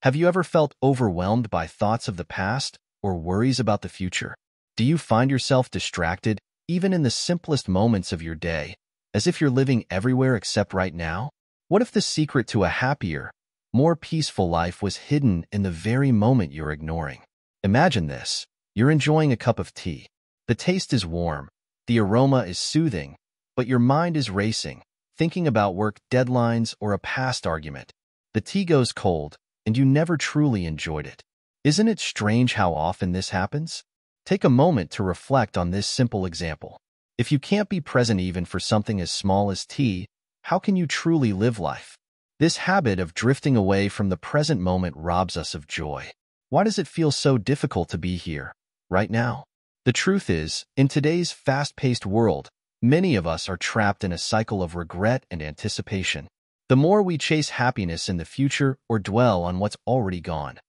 Have you ever felt overwhelmed by thoughts of the past or worries about the future? Do you find yourself distracted, even in the simplest moments of your day, as if you're living everywhere except right now? What if the secret to a happier, more peaceful life was hidden in the very moment you're ignoring? Imagine this. You're enjoying a cup of tea. The taste is warm, the aroma is soothing, but your mind is racing, thinking about work deadlines or a past argument. The tea goes cold, and you never truly enjoyed it. Isn't it strange how often this happens? Take a moment to reflect on this simple example. If you can't be present even for something as small as tea, how can you truly live life? This habit of drifting away from the present moment robs us of joy. Why does it feel so difficult to be here, right now? The truth is, in today's fast-paced world, many of us are trapped in a cycle of regret and anticipation. The more we chase happiness in the future or dwell on what's already gone,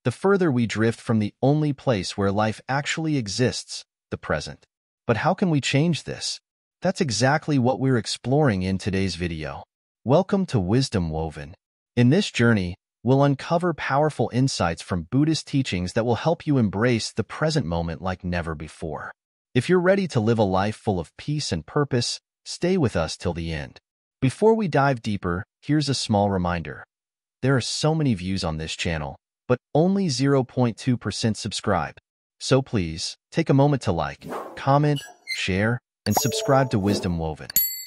the further we drift from the only place where life actually exists, the present. But how can we change this? That's exactly what we're exploring in today's video. Welcome to Wisdom Woven. In this journey, we'll uncover powerful insights from Buddhist teachings that will help you embrace the present moment like never before. If you're ready to live a life full of peace and purpose, stay with us till the end. Before we dive deeper, here's a small reminder. There are so many views on this channel, but only 0.2% subscribe. So please, take a moment to like, comment, share, and subscribe to Wisdom Woven.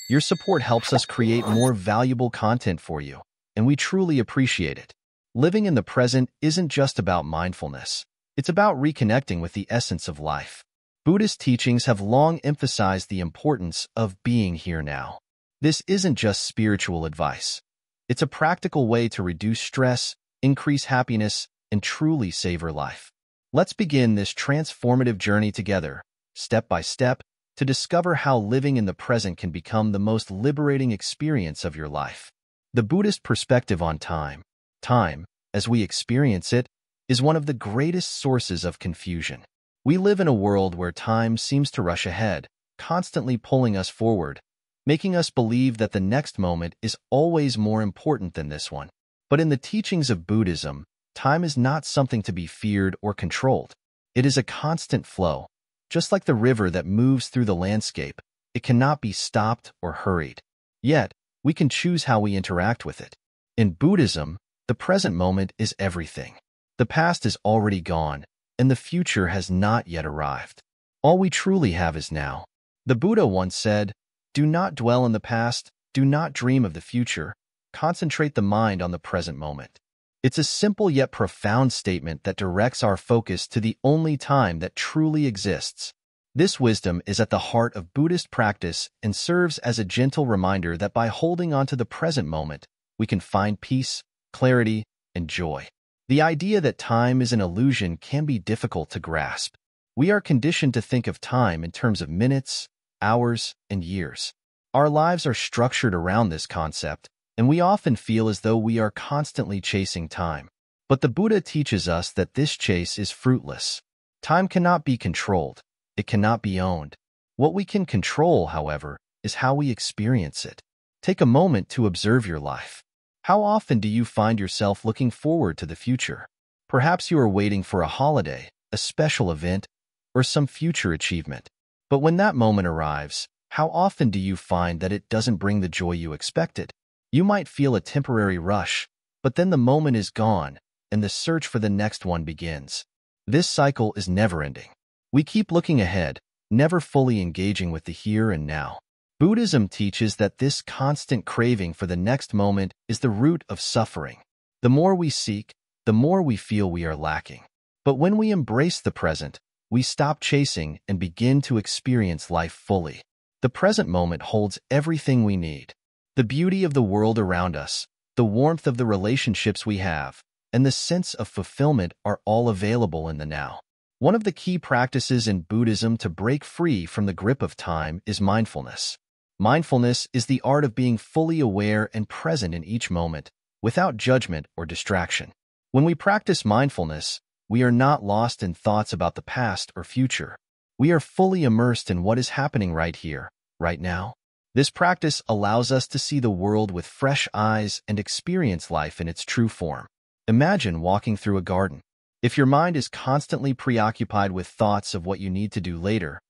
Your support helps us create more valuable content for you, and we truly appreciate it. Living in the present isn't just about mindfulness. It's about reconnecting with the essence of life. Buddhist teachings have long emphasized the importance of being here now. This isn't just spiritual advice. It's a practical way to reduce stress, increase happiness, and truly savor life. Let's begin this transformative journey together, step by step, to discover how living in the present can become the most liberating experience of your life. The Buddhist perspective on time. Time, as we experience it, is one of the greatest sources of confusion. We live in a world where time seems to rush ahead, constantly pulling us forward, making us believe that the next moment is always more important than this one. But in the teachings of Buddhism, time is not something to be feared or controlled. It is a constant flow. Just like the river that moves through the landscape, it cannot be stopped or hurried. Yet, we can choose how we interact with it. In Buddhism, the present moment is everything. The past is already gone, and the future has not yet arrived. All we truly have is now. The Buddha once said, "Do not dwell in the past, do not dream of the future, concentrate the mind on the present moment." It's a simple yet profound statement that directs our focus to the only time that truly exists. This wisdom is at the heart of Buddhist practice and serves as a gentle reminder that by holding on to the present moment, we can find peace, clarity, and joy. The idea that time is an illusion can be difficult to grasp. We are conditioned to think of time in terms of minutes, hours, and years. Our lives are structured around this concept, and we often feel as though we are constantly chasing time. But the Buddha teaches us that this chase is fruitless. Time cannot be controlled. It cannot be owned. What we can control, however, is how we experience it. Take a moment to observe your life. How often do you find yourself looking forward to the future? Perhaps you are waiting for a holiday, a special event, or some future achievement. But when that moment arrives, how often do you find that it doesn't bring the joy you expected? You might feel a temporary rush, but then the moment is gone, and the search for the next one begins. This cycle is never-ending. We keep looking ahead, never fully engaging with the here and now. Buddhism teaches that this constant craving for the next moment is the root of suffering. The more we seek, the more we feel we are lacking. But when we embrace the present, we stop chasing and begin to experience life fully. The present moment holds everything we need. The beauty of the world around us, the warmth of the relationships we have, and the sense of fulfillment are all available in the now. One of the key practices in Buddhism to break free from the grip of time is mindfulness. Mindfulness is the art of being fully aware and present in each moment, without judgment or distraction. When we practice mindfulness, we are not lost in thoughts about the past or future. We are fully immersed in what is happening right here, right now. This practice allows us to see the world with fresh eyes and experience life in its true form. Imagine walking through a garden. If your mind is constantly preoccupied with thoughts of what you need to do later,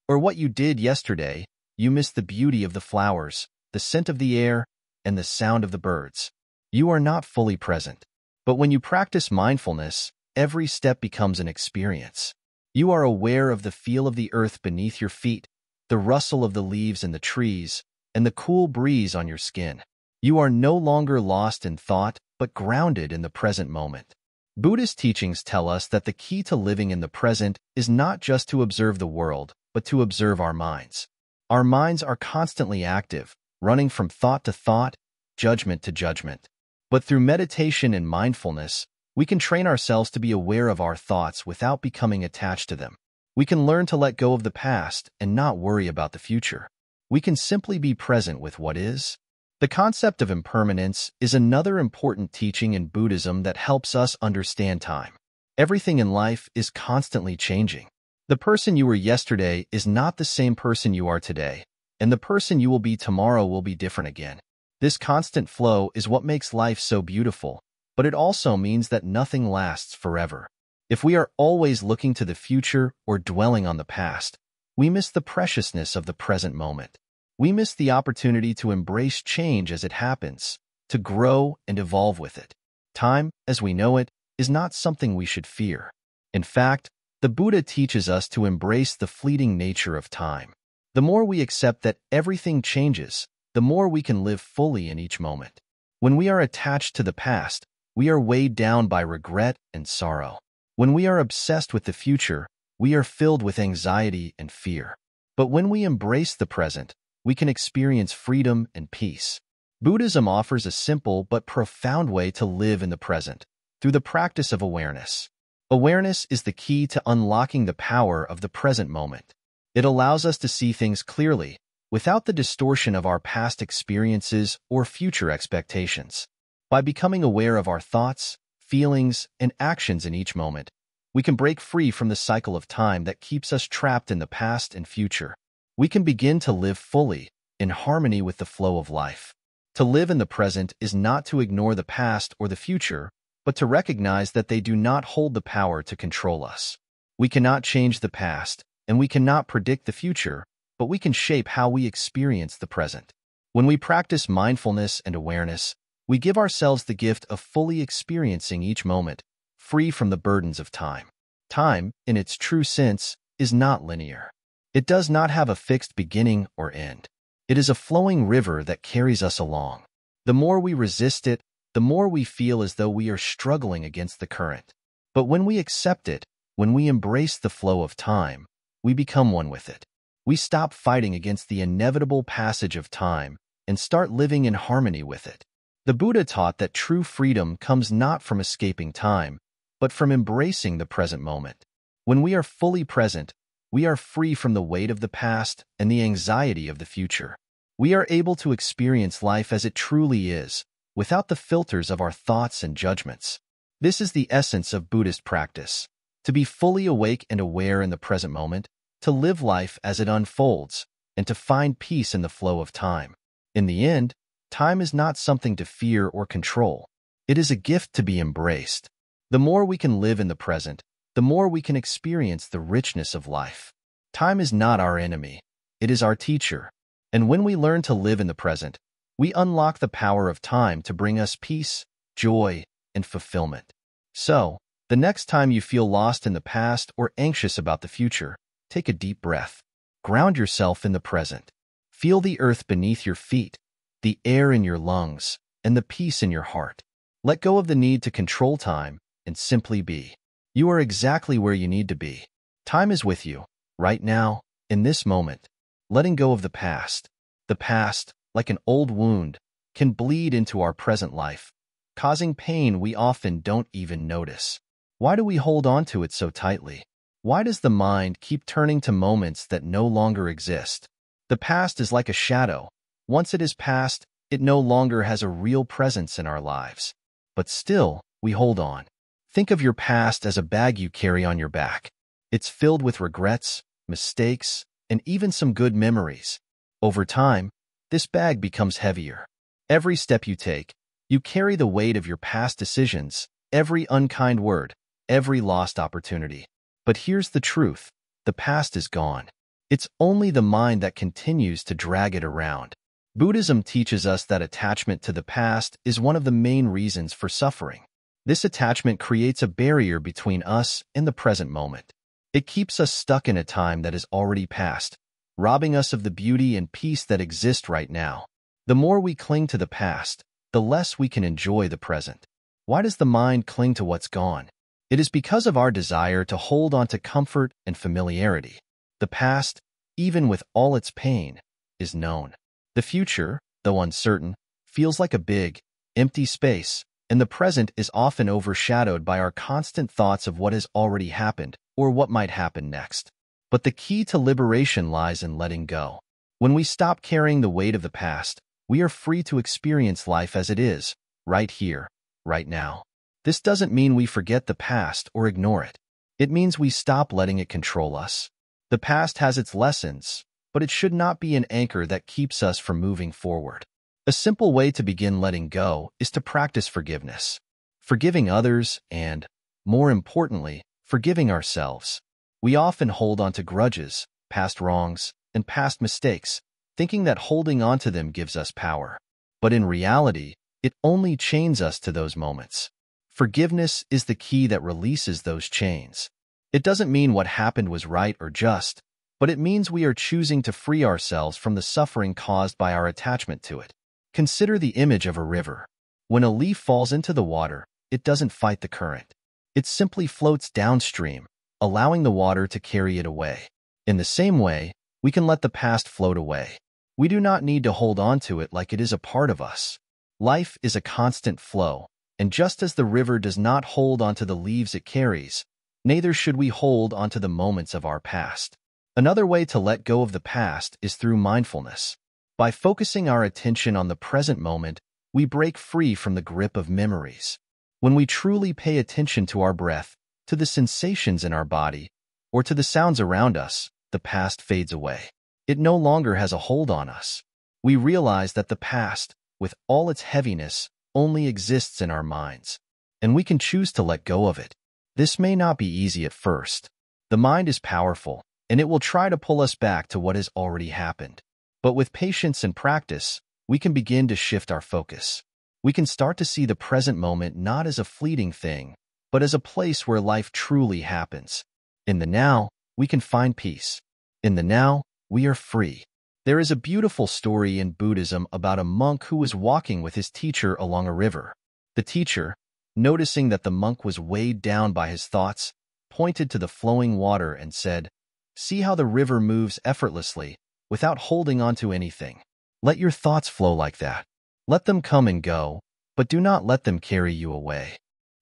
or what you did yesterday, you miss the beauty of the flowers, the scent of the air, and the sound of the birds. You are not fully present. But when you practice mindfulness, every step becomes an experience. You are aware of the feel of the earth beneath your feet, the rustle of the leaves in the trees, and the cool breeze on your skin. You are no longer lost in thought, but grounded in the present moment. Buddhist teachings tell us that the key to living in the present is not just to observe the world, but to observe our minds. Our minds are constantly active, running from thought to thought, judgment to judgment. But through meditation and mindfulness, we can train ourselves to be aware of our thoughts without becoming attached to them. We can learn to let go of the past and not worry about the future. We can simply be present with what is. The concept of impermanence is another important teaching in Buddhism that helps us understand time. Everything in life is constantly changing. The person you were yesterday is not the same person you are today, and the person you will be tomorrow will be different again. This constant flow is what makes life so beautiful, but it also means that nothing lasts forever. If we are always looking to the future or dwelling on the past, we miss the preciousness of the present moment. We miss the opportunity to embrace change as it happens, to grow and evolve with it. Time, as we know it, is not something we should fear. In fact, the Buddha teaches us to embrace the fleeting nature of time. The more we accept that everything changes, the more we can live fully in each moment. When we are attached to the past, we are weighed down by regret and sorrow. When we are obsessed with the future, we are filled with anxiety and fear. But when we embrace the present, we can experience freedom and peace. Buddhism offers a simple but profound way to live in the present, through the practice of awareness. Awareness is the key to unlocking the power of the present moment. It allows us to see things clearly, without the distortion of our past experiences or future expectations. By becoming aware of our thoughts, feelings, and actions in each moment, we can break free from the cycle of time that keeps us trapped in the past and future. We can begin to live fully, in harmony with the flow of life. To live in the present is not to ignore the past or the future, but to recognize that they do not hold the power to control us. We cannot change the past, and we cannot predict the future, but we can shape how we experience the present. When we practice mindfulness and awareness, we give ourselves the gift of fully experiencing each moment, free from the burdens of time. Time, in its true sense, is not linear. It does not have a fixed beginning or end. It is a flowing river that carries us along. The more we resist it, the more we feel as though we are struggling against the current. But when we accept it, when we embrace the flow of time, we become one with it. We stop fighting against the inevitable passage of time and start living in harmony with it. The Buddha taught that true freedom comes not from escaping time, but from embracing the present moment. When we are fully present, we are free from the weight of the past and the anxiety of the future. We are able to experience life as it truly is, without the filters of our thoughts and judgments. This is the essence of Buddhist practice: to be fully awake and aware in the present moment, to live life as it unfolds, and to find peace in the flow of time. In the end, time is not something to fear or control. It is a gift to be embraced. The more we can live in the present, the more we can experience the richness of life. Time is not our enemy. It is our teacher. And when we learn to live in the present, we unlock the power of time to bring us peace, joy, and fulfillment. So, the next time you feel lost in the past or anxious about the future, take a deep breath. Ground yourself in the present. Feel the earth beneath your feet, the air in your lungs, and the peace in your heart. Let go of the need to control time and simply be. You are exactly where you need to be. Time is with you, right now, in this moment. Letting go of the past. The past, like an old wound, can bleed into our present life, causing pain we often don't even notice. Why do we hold on to it so tightly? Why does the mind keep turning to moments that no longer exist? The past is like a shadow. Once it is past, it no longer has a real presence in our lives. But still, we hold on. Think of your past as a bag you carry on your back. It's filled with regrets, mistakes, and even some good memories. Over time, this bag becomes heavier. Every step you take, you carry the weight of your past decisions, every unkind word, every lost opportunity. But here's the truth. The past is gone. It's only the mind that continues to drag it around. Buddhism teaches us that attachment to the past is one of the main reasons for suffering. This attachment creates a barrier between us and the present moment. It keeps us stuck in a time that is already past, robbing us of the beauty and peace that exist right now. The more we cling to the past, the less we can enjoy the present. Why does the mind cling to what's gone? It is because of our desire to hold on to comfort and familiarity. The past, even with all its pain, is known. The future, though uncertain, feels like a big, empty space, and the present is often overshadowed by our constant thoughts of what has already happened or what might happen next. But the key to liberation lies in letting go. When we stop carrying the weight of the past, we are free to experience life as it is, right here, right now. This doesn't mean we forget the past or ignore it. It means we stop letting it control us. The past has its lessons, but it should not be an anchor that keeps us from moving forward. A simple way to begin letting go is to practice forgiveness. Forgiving others and, more importantly, forgiving ourselves. We often hold on to grudges, past wrongs, and past mistakes, thinking that holding on to them gives us power. But in reality, it only chains us to those moments. Forgiveness is the key that releases those chains. It doesn't mean what happened was right or just, but it means we are choosing to free ourselves from the suffering caused by our attachment to it. Consider the image of a river. When a leaf falls into the water, it doesn't fight the current. It simply floats downstream, allowing the water to carry it away. In the same way, we can let the past float away. We do not need to hold on to it like it is a part of us. Life is a constant flow, and just as the river does not hold onto the leaves it carries, neither should we hold onto the moments of our past. Another way to let go of the past is through mindfulness. By focusing our attention on the present moment, we break free from the grip of memories. When we truly pay attention to our breath, to the sensations in our body, or to the sounds around us, the past fades away. It no longer has a hold on us. We realize that the past, with all its heaviness, only exists in our minds, and we can choose to let go of it. This may not be easy at first. The mind is powerful, and it will try to pull us back to what has already happened. But with patience and practice, we can begin to shift our focus. We can start to see the present moment not as a fleeting thing, but as a place where life truly happens. In the now, we can find peace. In the now, we are free. There is a beautiful story in Buddhism about a monk who was walking with his teacher along a river. The teacher, noticing that the monk was weighed down by his thoughts, pointed to the flowing water and said, "See how the river moves effortlessly, without holding on to anything. Let your thoughts flow like that. Let them come and go, but do not let them carry you away."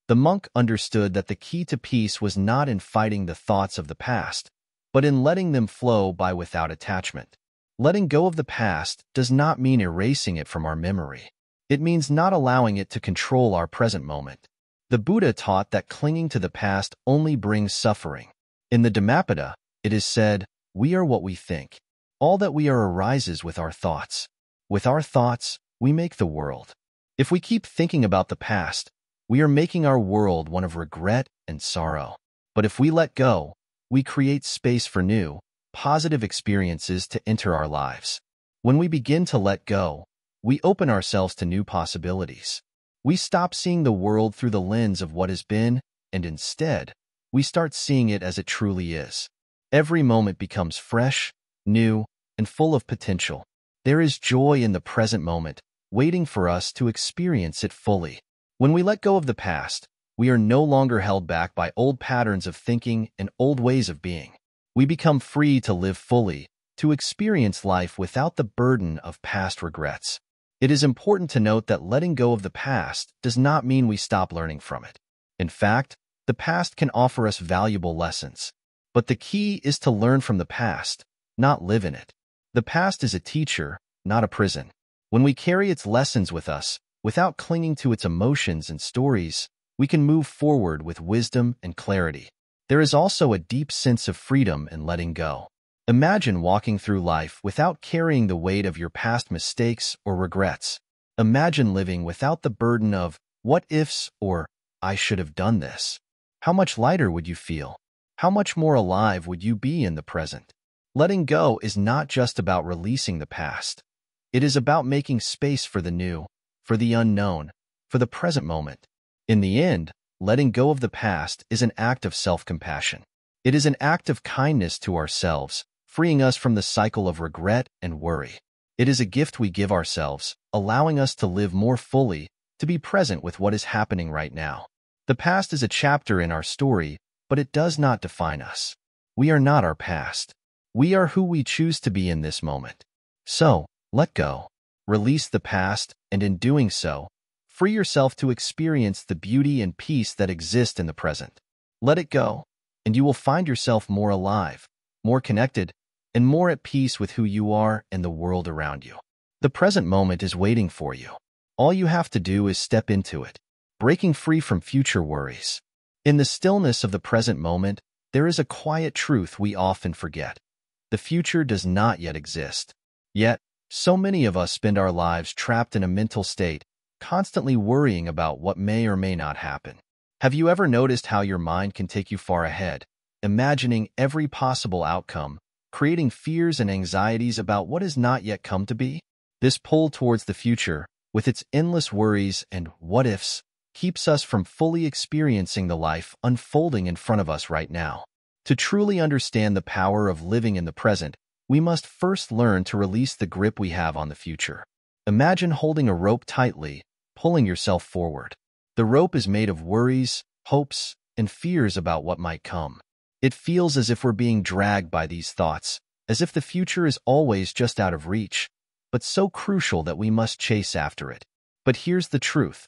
The monk understood that the key to peace was not in fighting the thoughts of the past, but in letting them flow by without attachment. Letting go of the past does not mean erasing it from our memory. It means not allowing it to control our present moment. The Buddha taught that clinging to the past only brings suffering. In the Dhammapada, it is said, "We are what we think. All that we are arises with our thoughts. With our thoughts, we make the world." If we keep thinking about the past, we are making our world one of regret and sorrow. But if we let go, we create space for new, positive experiences to enter our lives. When we begin to let go, we open ourselves to new possibilities. We stop seeing the world through the lens of what has been, and instead, we start seeing it as it truly is. Every moment becomes fresh, new, and full of potential. There is joy in the present moment, waiting for us to experience it fully. When we let go of the past, we are no longer held back by old patterns of thinking and old ways of being. We become free to live fully, to experience life without the burden of past regrets. It is important to note that letting go of the past does not mean we stop learning from it. In fact, the past can offer us valuable lessons. But the key is to learn from the past, not live in it. The past is a teacher, not a prison. When we carry its lessons with us, without clinging to its emotions and stories, we can move forward with wisdom and clarity. There is also a deep sense of freedom in letting go. Imagine walking through life without carrying the weight of your past mistakes or regrets. Imagine living without the burden of what ifs or "I should have done this." How much lighter would you feel? How much more alive would you be in the present? Letting go is not just about releasing the past. It is about making space for the new, for the unknown, for the present moment. In the end, letting go of the past is an act of self-compassion. It is an act of kindness to ourselves, freeing us from the cycle of regret and worry. It is a gift we give ourselves, allowing us to live more fully, to be present with what is happening right now. The past is a chapter in our story, but it does not define us. We are not our past. We are who we choose to be in this moment. So, let go. Release the past, and in doing so, free yourself to experience the beauty and peace that exist in the present. Let it go, and you will find yourself more alive, more connected, and more at peace with who you are and the world around you. The present moment is waiting for you. All you have to do is step into it, breaking free from future worries. In the stillness of the present moment, there is a quiet truth we often forget. The future does not yet exist. Yet, so many of us spend our lives trapped in a mental state, constantly worrying about what may or may not happen. Have you ever noticed how your mind can take you far ahead, imagining every possible outcome, creating fears and anxieties about what has not yet come to be? This pull towards the future, with its endless worries and what-ifs, keeps us from fully experiencing the life unfolding in front of us right now. To truly understand the power of living in the present, we must first learn to release the grip we have on the future. Imagine holding a rope tightly, pulling yourself forward. The rope is made of worries, hopes, and fears about what might come. It feels as if we're being dragged by these thoughts, as if the future is always just out of reach, but so crucial that we must chase after it. But here's the truth.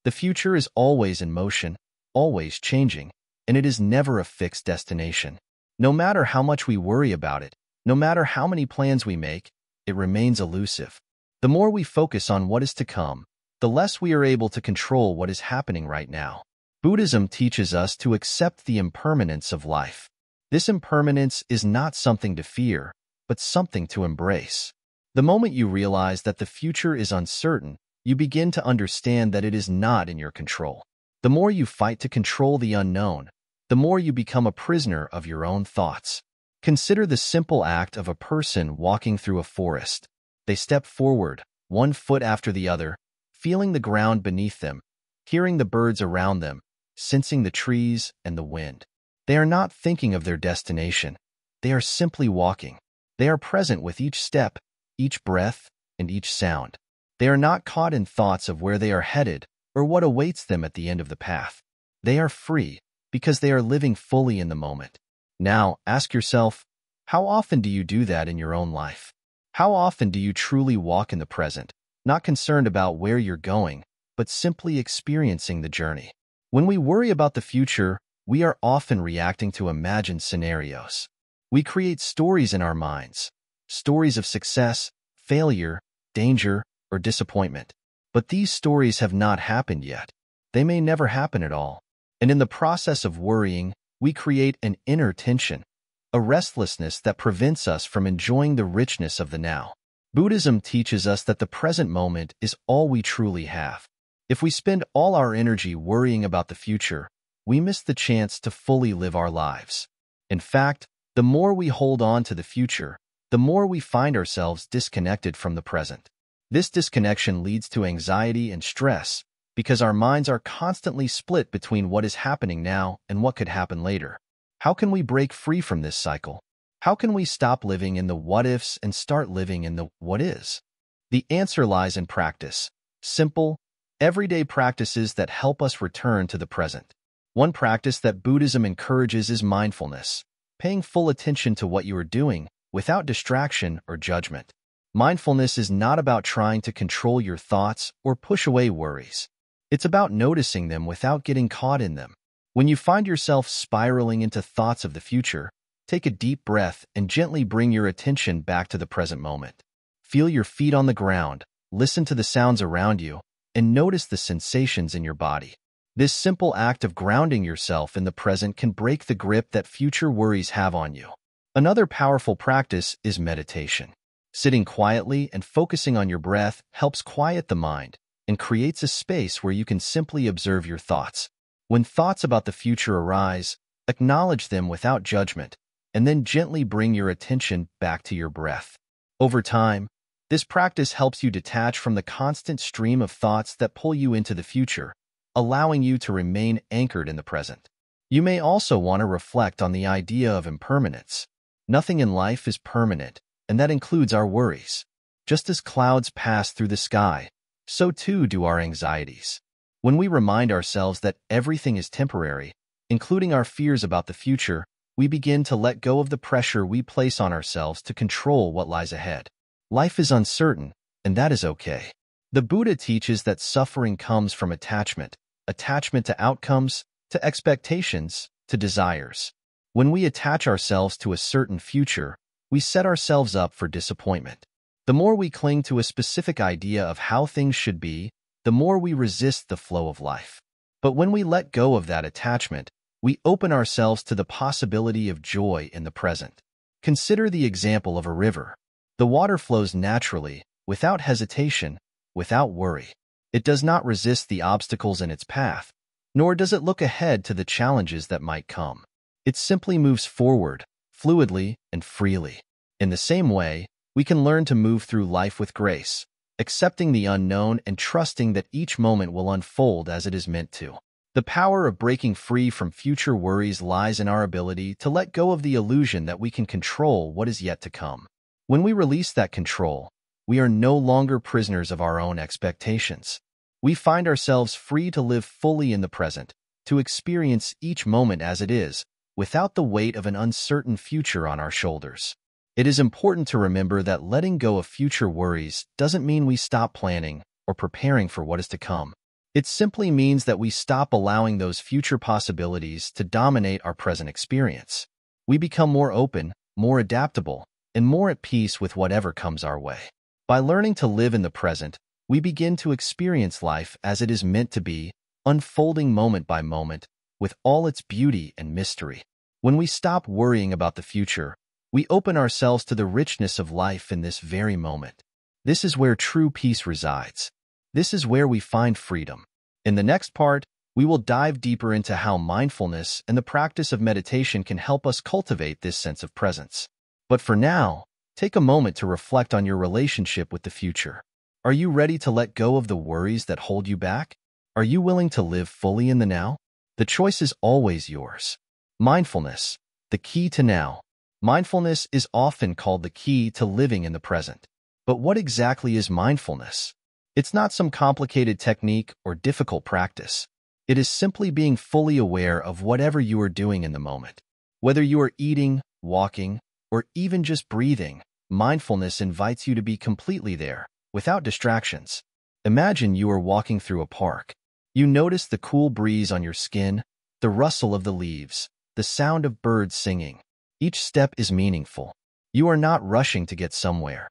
The future is always in motion, always changing, and it is never a fixed destination. No matter how much we worry about it, no matter how many plans we make, it remains elusive. The more we focus on what is to come, the less we are able to control what is happening right now. Buddhism teaches us to accept the impermanence of life. This impermanence is not something to fear, but something to embrace. The moment you realize that the future is uncertain, you begin to understand that it is not in your control. The more you fight to control the unknown, the more you become a prisoner of your own thoughts. Consider the simple act of a person walking through a forest. They step forward, one foot after the other, feeling the ground beneath them, hearing the birds around them, sensing the trees and the wind. They are not thinking of their destination. They are simply walking. They are present with each step, each breath, and each sound. They are not caught in thoughts of where they are headed or what awaits them at the end of the path. They are free because they are living fully in the moment. Now, ask yourself, how often do you do that in your own life? How often do you truly walk in the present, not concerned about where you're going, but simply experiencing the journey? When we worry about the future, we are often reacting to imagined scenarios. We create stories in our minds, stories of success, failure, danger, or disappointment. But these stories have not happened yet. They may never happen at all. And in the process of worrying, we create an inner tension, a restlessness that prevents us from enjoying the richness of the now. Buddhism teaches us that the present moment is all we truly have. If we spend all our energy worrying about the future, we miss the chance to fully live our lives. In fact, the more we hold on to the future, the more we find ourselves disconnected from the present. This disconnection leads to anxiety and stress because our minds are constantly split between what is happening now and what could happen later. How can we break free from this cycle? How can we stop living in the what-ifs and start living in the what-is? The answer lies in practice. Simple, everyday practices that help us return to the present. One practice that Buddhism encourages is mindfulness, paying full attention to what you are doing without distraction or judgment. Mindfulness is not about trying to control your thoughts or push away worries. It's about noticing them without getting caught in them. When you find yourself spiraling into thoughts of the future, take a deep breath and gently bring your attention back to the present moment. Feel your feet on the ground, listen to the sounds around you, and notice the sensations in your body. This simple act of grounding yourself in the present can break the grip that future worries have on you. Another powerful practice is meditation. Sitting quietly and focusing on your breath helps quiet the mind and creates a space where you can simply observe your thoughts. When thoughts about the future arise, acknowledge them without judgment, and then gently bring your attention back to your breath. Over time, this practice helps you detach from the constant stream of thoughts that pull you into the future, allowing you to remain anchored in the present. You may also want to reflect on the idea of impermanence. Nothing in life is permanent, and that includes our worries. Just as clouds pass through the sky, so too do our anxieties. When we remind ourselves that everything is temporary, including our fears about the future, we begin to let go of the pressure we place on ourselves to control what lies ahead. Life is uncertain, and that is okay. The Buddha teaches that suffering comes from attachment to outcomes, to expectations, to desires. When we attach ourselves to a certain future, we set ourselves up for disappointment. The more we cling to a specific idea of how things should be, the more we resist the flow of life. But when we let go of that attachment, we open ourselves to the possibility of joy in the present. Consider the example of a river. The water flows naturally, without hesitation, without worry. It does not resist the obstacles in its path, nor does it look ahead to the challenges that might come. It simply moves forward, fluidly and freely. In the same way, we can learn to move through life with grace, accepting the unknown and trusting that each moment will unfold as it is meant to. The power of breaking free from future worries lies in our ability to let go of the illusion that we can control what is yet to come. When we release that control, we are no longer prisoners of our own expectations. We find ourselves free to live fully in the present, to experience each moment as it is, without the weight of an uncertain future on our shoulders. It is important to remember that letting go of future worries doesn't mean we stop planning or preparing for what is to come. It simply means that we stop allowing those future possibilities to dominate our present experience. We become more open, more adaptable, and more at peace with whatever comes our way. By learning to live in the present, we begin to experience life as it is meant to be, unfolding moment by moment, with all its beauty and mystery. When we stop worrying about the future, we open ourselves to the richness of life in this very moment. This is where true peace resides. This is where we find freedom. In the next part, we will dive deeper into how mindfulness and the practice of meditation can help us cultivate this sense of presence. But for now, take a moment to reflect on your relationship with the future. Are you ready to let go of the worries that hold you back? Are you willing to live fully in the now? The choice is always yours. Mindfulness, the key to now. Mindfulness is often called the key to living in the present. But what exactly is mindfulness? It's not some complicated technique or difficult practice. It is simply being fully aware of whatever you are doing in the moment. Whether you are eating, walking, or even just breathing, mindfulness invites you to be completely there, without distractions. Imagine you are walking through a park. You notice the cool breeze on your skin, the rustle of the leaves, the sound of birds singing. Each step is meaningful. You are not rushing to get somewhere.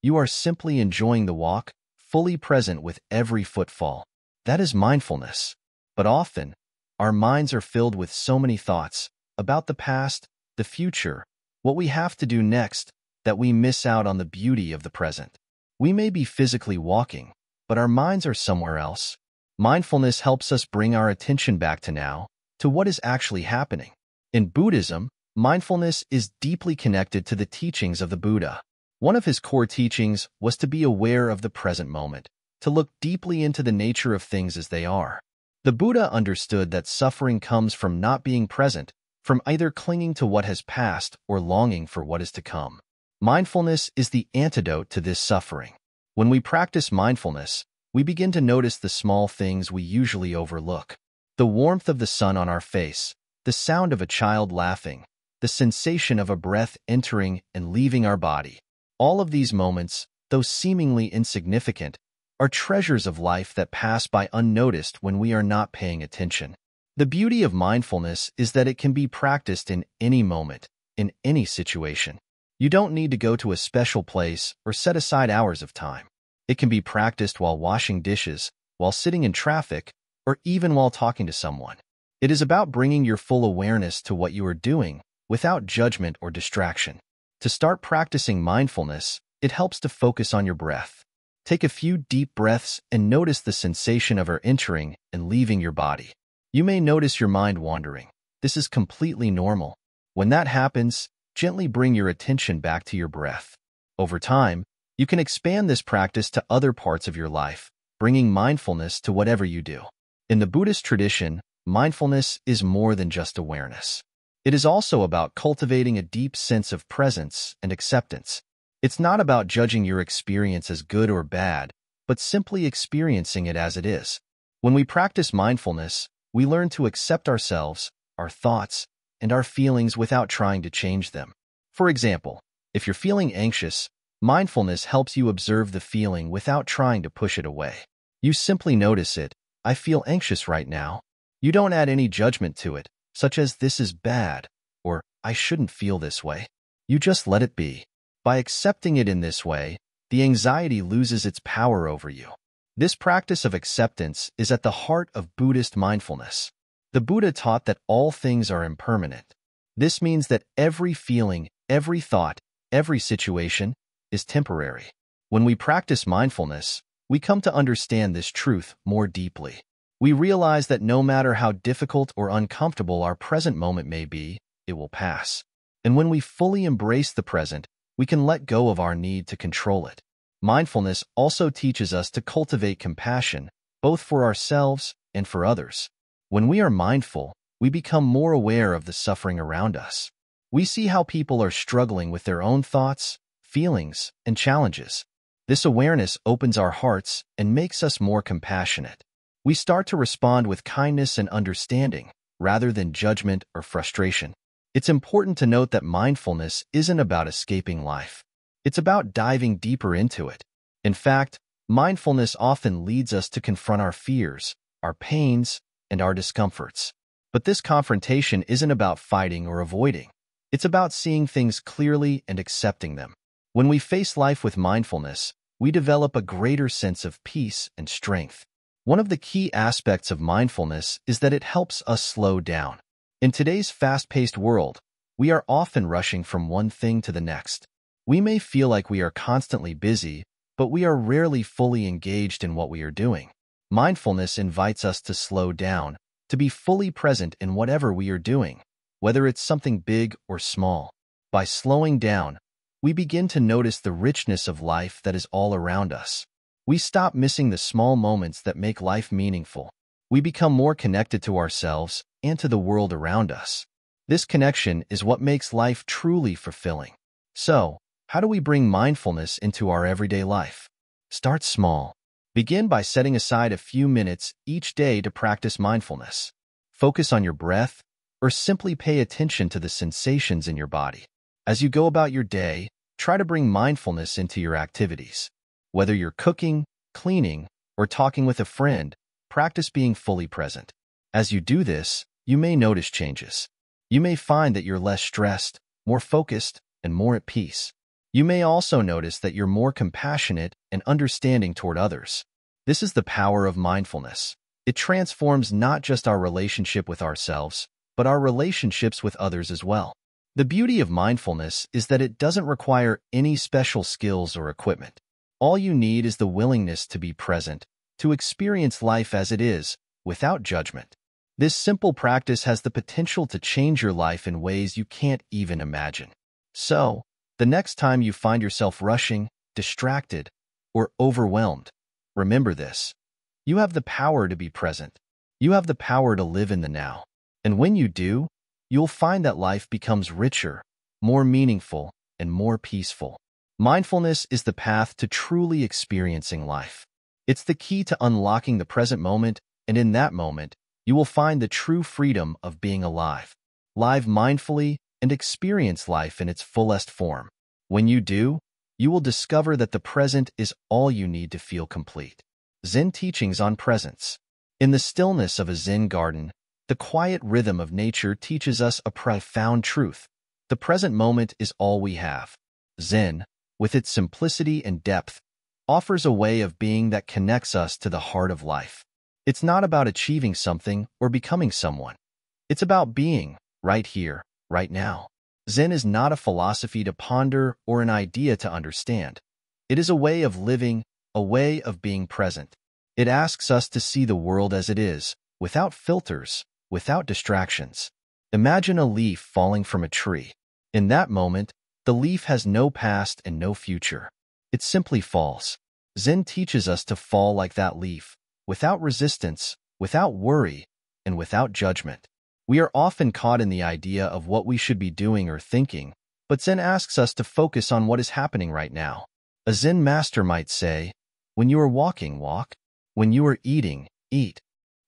You are simply enjoying the walk, fully present with every footfall. That is mindfulness. But often, our minds are filled with so many thoughts about the past, the future, what we have to do next, that we miss out on the beauty of the present. We may be physically walking, but our minds are somewhere else. Mindfulness helps us bring our attention back to now, to what is actually happening. In Buddhism, mindfulness is deeply connected to the teachings of the Buddha. One of his core teachings was to be aware of the present moment, to look deeply into the nature of things as they are. The Buddha understood that suffering comes from not being present, from either clinging to what has passed or longing for what is to come. Mindfulness is the antidote to this suffering. When we practice mindfulness, we begin to notice the small things we usually overlook. The warmth of the sun on our face, the sound of a child laughing, the sensation of a breath entering and leaving our body. All of these moments, though seemingly insignificant, are treasures of life that pass by unnoticed when we are not paying attention. The beauty of mindfulness is that it can be practiced in any moment, in any situation. You don't need to go to a special place or set aside hours of time. It can be practiced while washing dishes, while sitting in traffic, or even while talking to someone. It is about bringing your full awareness to what you are doing, without judgment or distraction. To start practicing mindfulness, it helps to focus on your breath. Take a few deep breaths and notice the sensation of air entering and leaving your body. You may notice your mind wandering. This is completely normal. When that happens, gently bring your attention back to your breath. Over time, you can expand this practice to other parts of your life, bringing mindfulness to whatever you do. In the Buddhist tradition, mindfulness is more than just awareness. It is also about cultivating a deep sense of presence and acceptance. It's not about judging your experience as good or bad, but simply experiencing it as it is. When we practice mindfulness, we learn to accept ourselves, our thoughts, and our feelings without trying to change them. For example, if you're feeling anxious, mindfulness helps you observe the feeling without trying to push it away. You simply notice it. I feel anxious right now. You don't add any judgment to it, such as this is bad, or I shouldn't feel this way. You just let it be. By accepting it in this way, the anxiety loses its power over you. This practice of acceptance is at the heart of Buddhist mindfulness. The Buddha taught that all things are impermanent. This means that every feeling, every thought, every situation is temporary. When we practice mindfulness, we come to understand this truth more deeply. We realize that no matter how difficult or uncomfortable our present moment may be, it will pass. And when we fully embrace the present, we can let go of our need to control it. Mindfulness also teaches us to cultivate compassion, both for ourselves and for others. When we are mindful, we become more aware of the suffering around us. We see how people are struggling with their own thoughts, feelings, and challenges. This awareness opens our hearts and makes us more compassionate. We start to respond with kindness and understanding, rather than judgment or frustration. It's important to note that mindfulness isn't about escaping life. It's about diving deeper into it. In fact, mindfulness often leads us to confront our fears, our pains, and our discomforts. But this confrontation isn't about fighting or avoiding. It's about seeing things clearly and accepting them. When we face life with mindfulness, we develop a greater sense of peace and strength. One of the key aspects of mindfulness is that it helps us slow down. In today's fast-paced world, we are often rushing from one thing to the next. We may feel like we are constantly busy, but we are rarely fully engaged in what we are doing. Mindfulness invites us to slow down, to be fully present in whatever we are doing, whether it's something big or small. By slowing down, we begin to notice the richness of life that is all around us. We stop missing the small moments that make life meaningful. We become more connected to ourselves and to the world around us. This connection is what makes life truly fulfilling. So, how do we bring mindfulness into our everyday life? Start small. Begin by setting aside a few minutes each day to practice mindfulness. Focus on your breath, or simply pay attention to the sensations in your body. As you go about your day, try to bring mindfulness into your activities. Whether you're cooking, cleaning, or talking with a friend, practice being fully present. As you do this, you may notice changes. You may find that you're less stressed, more focused, and more at peace. You may also notice that you're more compassionate and understanding toward others. This is the power of mindfulness. It transforms not just our relationship with ourselves, but our relationships with others as well. The beauty of mindfulness is that it doesn't require any special skills or equipment. All you need is the willingness to be present, to experience life as it is, without judgment. This simple practice has the potential to change your life in ways you can't even imagine. So, the next time you find yourself rushing, distracted, or overwhelmed, remember this. You have the power to be present. You have the power to live in the now. And when you do, you'll find that life becomes richer, more meaningful, and more peaceful. Mindfulness is the path to truly experiencing life. It's the key to unlocking the present moment, and in that moment, you will find the true freedom of being alive. Live mindfully and experience life in its fullest form. When you do, you will discover that the present is all you need to feel complete. Zen teachings on presence. In the stillness of a Zen garden, the quiet rhythm of nature teaches us a profound truth. The present moment is all we have. Zen, with its simplicity and depth, offers a way of being that connects us to the heart of life. It's not about achieving something or becoming someone. It's about being, right here, right now. Zen is not a philosophy to ponder or an idea to understand. It is a way of living, a way of being present. It asks us to see the world as it is, without filters, without distractions. Imagine a leaf falling from a tree. In that moment, the leaf has no past and no future. It simply falls. Zen teaches us to fall like that leaf, without resistance, without worry, and without judgment. We are often caught in the idea of what we should be doing or thinking, but Zen asks us to focus on what is happening right now. A Zen master might say, when you are walking, walk. When you are eating, eat.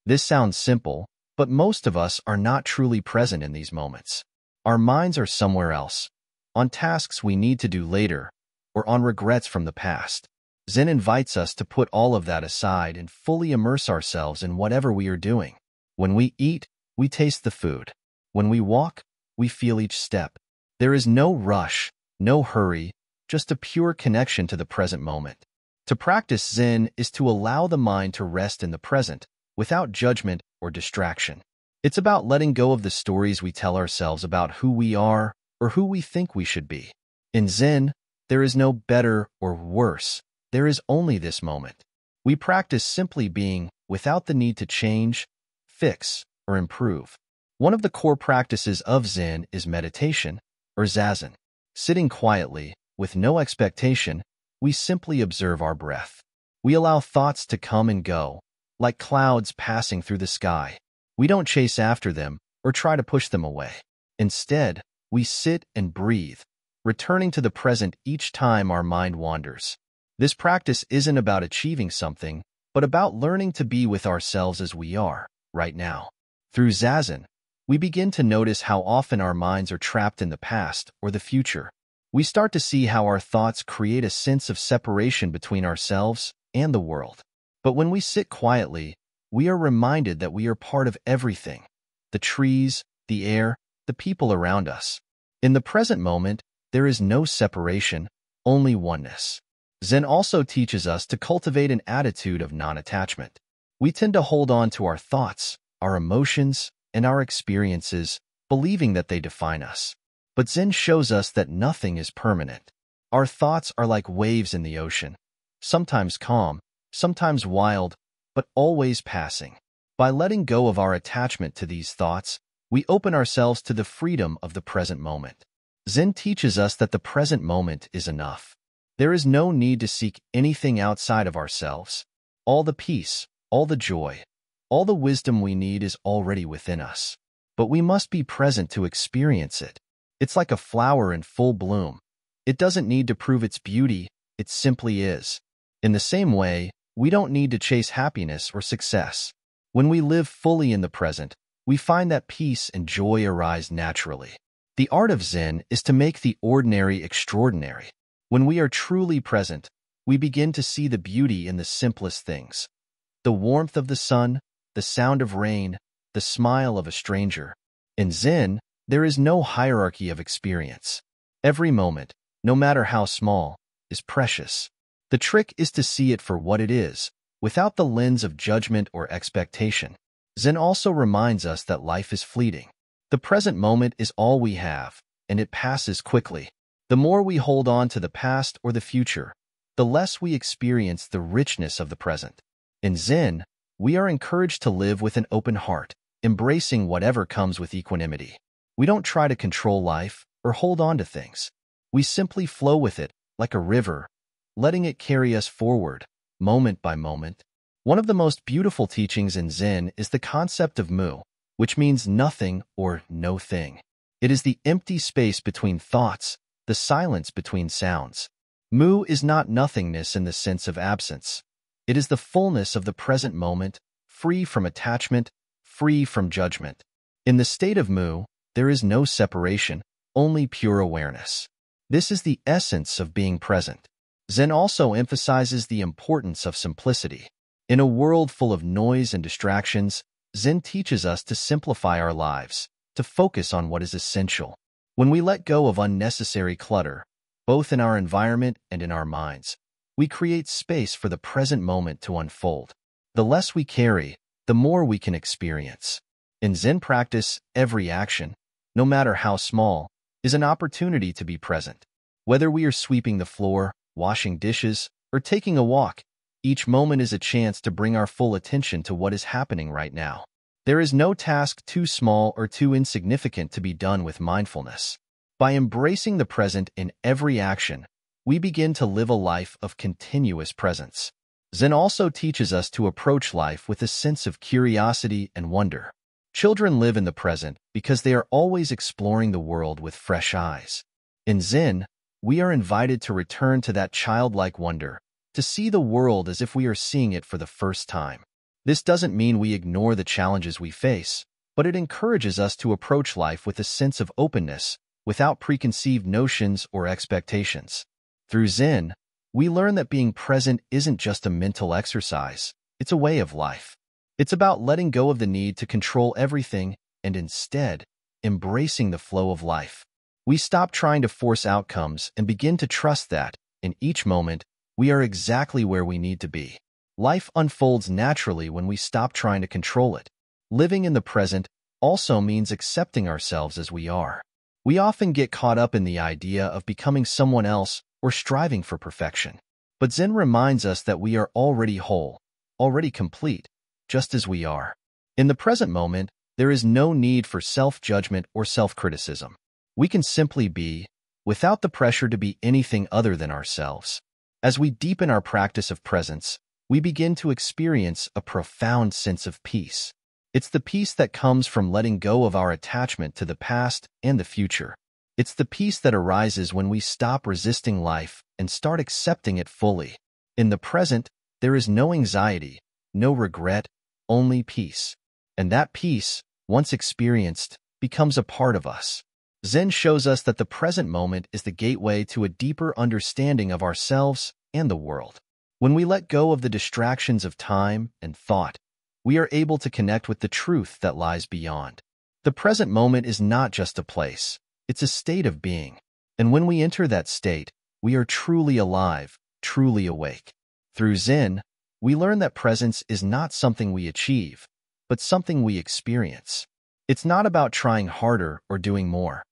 This sounds simple, but most of us are not truly present in these moments. Our minds are somewhere else, on tasks we need to do later, or on regrets from the past. Zen invites us to put all of that aside and fully immerse ourselves in whatever we are doing. When we eat, we taste the food. When we walk, we feel each step. There is no rush, no hurry, just a pure connection to the present moment. To practice Zen is to allow the mind to rest in the present, without judgment or distraction. It's about letting go of the stories we tell ourselves about who we are or who we think we should be. In Zen, there is no better or worse. There is only this moment. We practice simply being without the need to change, fix, or improve. One of the core practices of Zen is meditation, or zazen. Sitting quietly, with no expectation, we simply observe our breath. We allow thoughts to come and go, like clouds passing through the sky. We don't chase after them or try to push them away. Instead, we sit and breathe, returning to the present each time our mind wanders. This practice isn't about achieving something, but about learning to be with ourselves as we are, right now. Through zazen, we begin to notice how often our minds are trapped in the past or the future. We start to see how our thoughts create a sense of separation between ourselves and the world. But when we sit quietly, we are reminded that we are part of everything: the trees, the air, the people around us. In the present moment, there is no separation, only oneness. Zen also teaches us to cultivate an attitude of non-attachment. We tend to hold on to our thoughts, our emotions, and our experiences, believing that they define us. But Zen shows us that nothing is permanent. Our thoughts are like waves in the ocean, sometimes calm, sometimes wild, but always passing. By letting go of our attachment to these thoughts, we open ourselves to the freedom of the present moment. Zen teaches us that the present moment is enough. There is no need to seek anything outside of ourselves. All the peace, all the joy, all the wisdom we need is already within us. But we must be present to experience it. It's like a flower in full bloom. It doesn't need to prove its beauty, it simply is. In the same way, we don't need to chase happiness or success. When we live fully in the present, we find that peace and joy arise naturally. The art of Zen is to make the ordinary extraordinary. When we are truly present, we begin to see the beauty in the simplest things: the warmth of the sun, the sound of rain, the smile of a stranger. In Zen, there is no hierarchy of experience. Every moment, no matter how small, is precious. The trick is to see it for what it is, without the lens of judgment or expectation. Zen also reminds us that life is fleeting. The present moment is all we have, and it passes quickly. The more we hold on to the past or the future, the less we experience the richness of the present. In Zen, we are encouraged to live with an open heart, embracing whatever comes with equanimity. We don't try to control life or hold on to things. We simply flow with it, like a river, letting it carry us forward, moment by moment. One of the most beautiful teachings in Zen is the concept of mu, which means nothing or no thing. It is the empty space between thoughts, the silence between sounds. Mu is not nothingness in the sense of absence. It is the fullness of the present moment, free from attachment, free from judgment. In the state of mu, there is no separation, only pure awareness. This is the essence of being present. Zen also emphasizes the importance of simplicity. In a world full of noise and distractions, Zen teaches us to simplify our lives, to focus on what is essential. When we let go of unnecessary clutter, both in our environment and in our minds, we create space for the present moment to unfold. The less we carry, the more we can experience. In Zen practice, every action, no matter how small, is an opportunity to be present. Whether we are sweeping the floor, washing dishes, or taking a walk, each moment is a chance to bring our full attention to what is happening right now. There is no task too small or too insignificant to be done with mindfulness. By embracing the present in every action, we begin to live a life of continuous presence. Zen also teaches us to approach life with a sense of curiosity and wonder. Children live in the present because they are always exploring the world with fresh eyes. In Zen, we are invited to return to that childlike wonder, to see the world as if we are seeing it for the first time. This doesn't mean we ignore the challenges we face, but it encourages us to approach life with a sense of openness, without preconceived notions or expectations. Through Zen, we learn that being present isn't just a mental exercise, it's a way of life. It's about letting go of the need to control everything and instead embracing the flow of life. We stop trying to force outcomes and begin to trust that, in each moment, we are exactly where we need to be. Life unfolds naturally when we stop trying to control it. Living in the present also means accepting ourselves as we are. We often get caught up in the idea of becoming someone else or striving for perfection. But Zen reminds us that we are already whole, already complete, just as we are. In the present moment, there is no need for self-judgment or self-criticism. We can simply be, without the pressure to be anything other than ourselves. As we deepen our practice of presence, we begin to experience a profound sense of peace. It's the peace that comes from letting go of our attachment to the past and the future. It's the peace that arises when we stop resisting life and start accepting it fully. In the present, there is no anxiety, no regret, only peace. And that peace, once experienced, becomes a part of us. Zen shows us that the present moment is the gateway to a deeper understanding of ourselves and the world. When we let go of the distractions of time and thought, we are able to connect with the truth that lies beyond. The present moment is not just a place, it's a state of being. And when we enter that state, we are truly alive, truly awake. Through Zen, we learn that presence is not something we achieve, but something we experience. It's not about trying harder or doing more.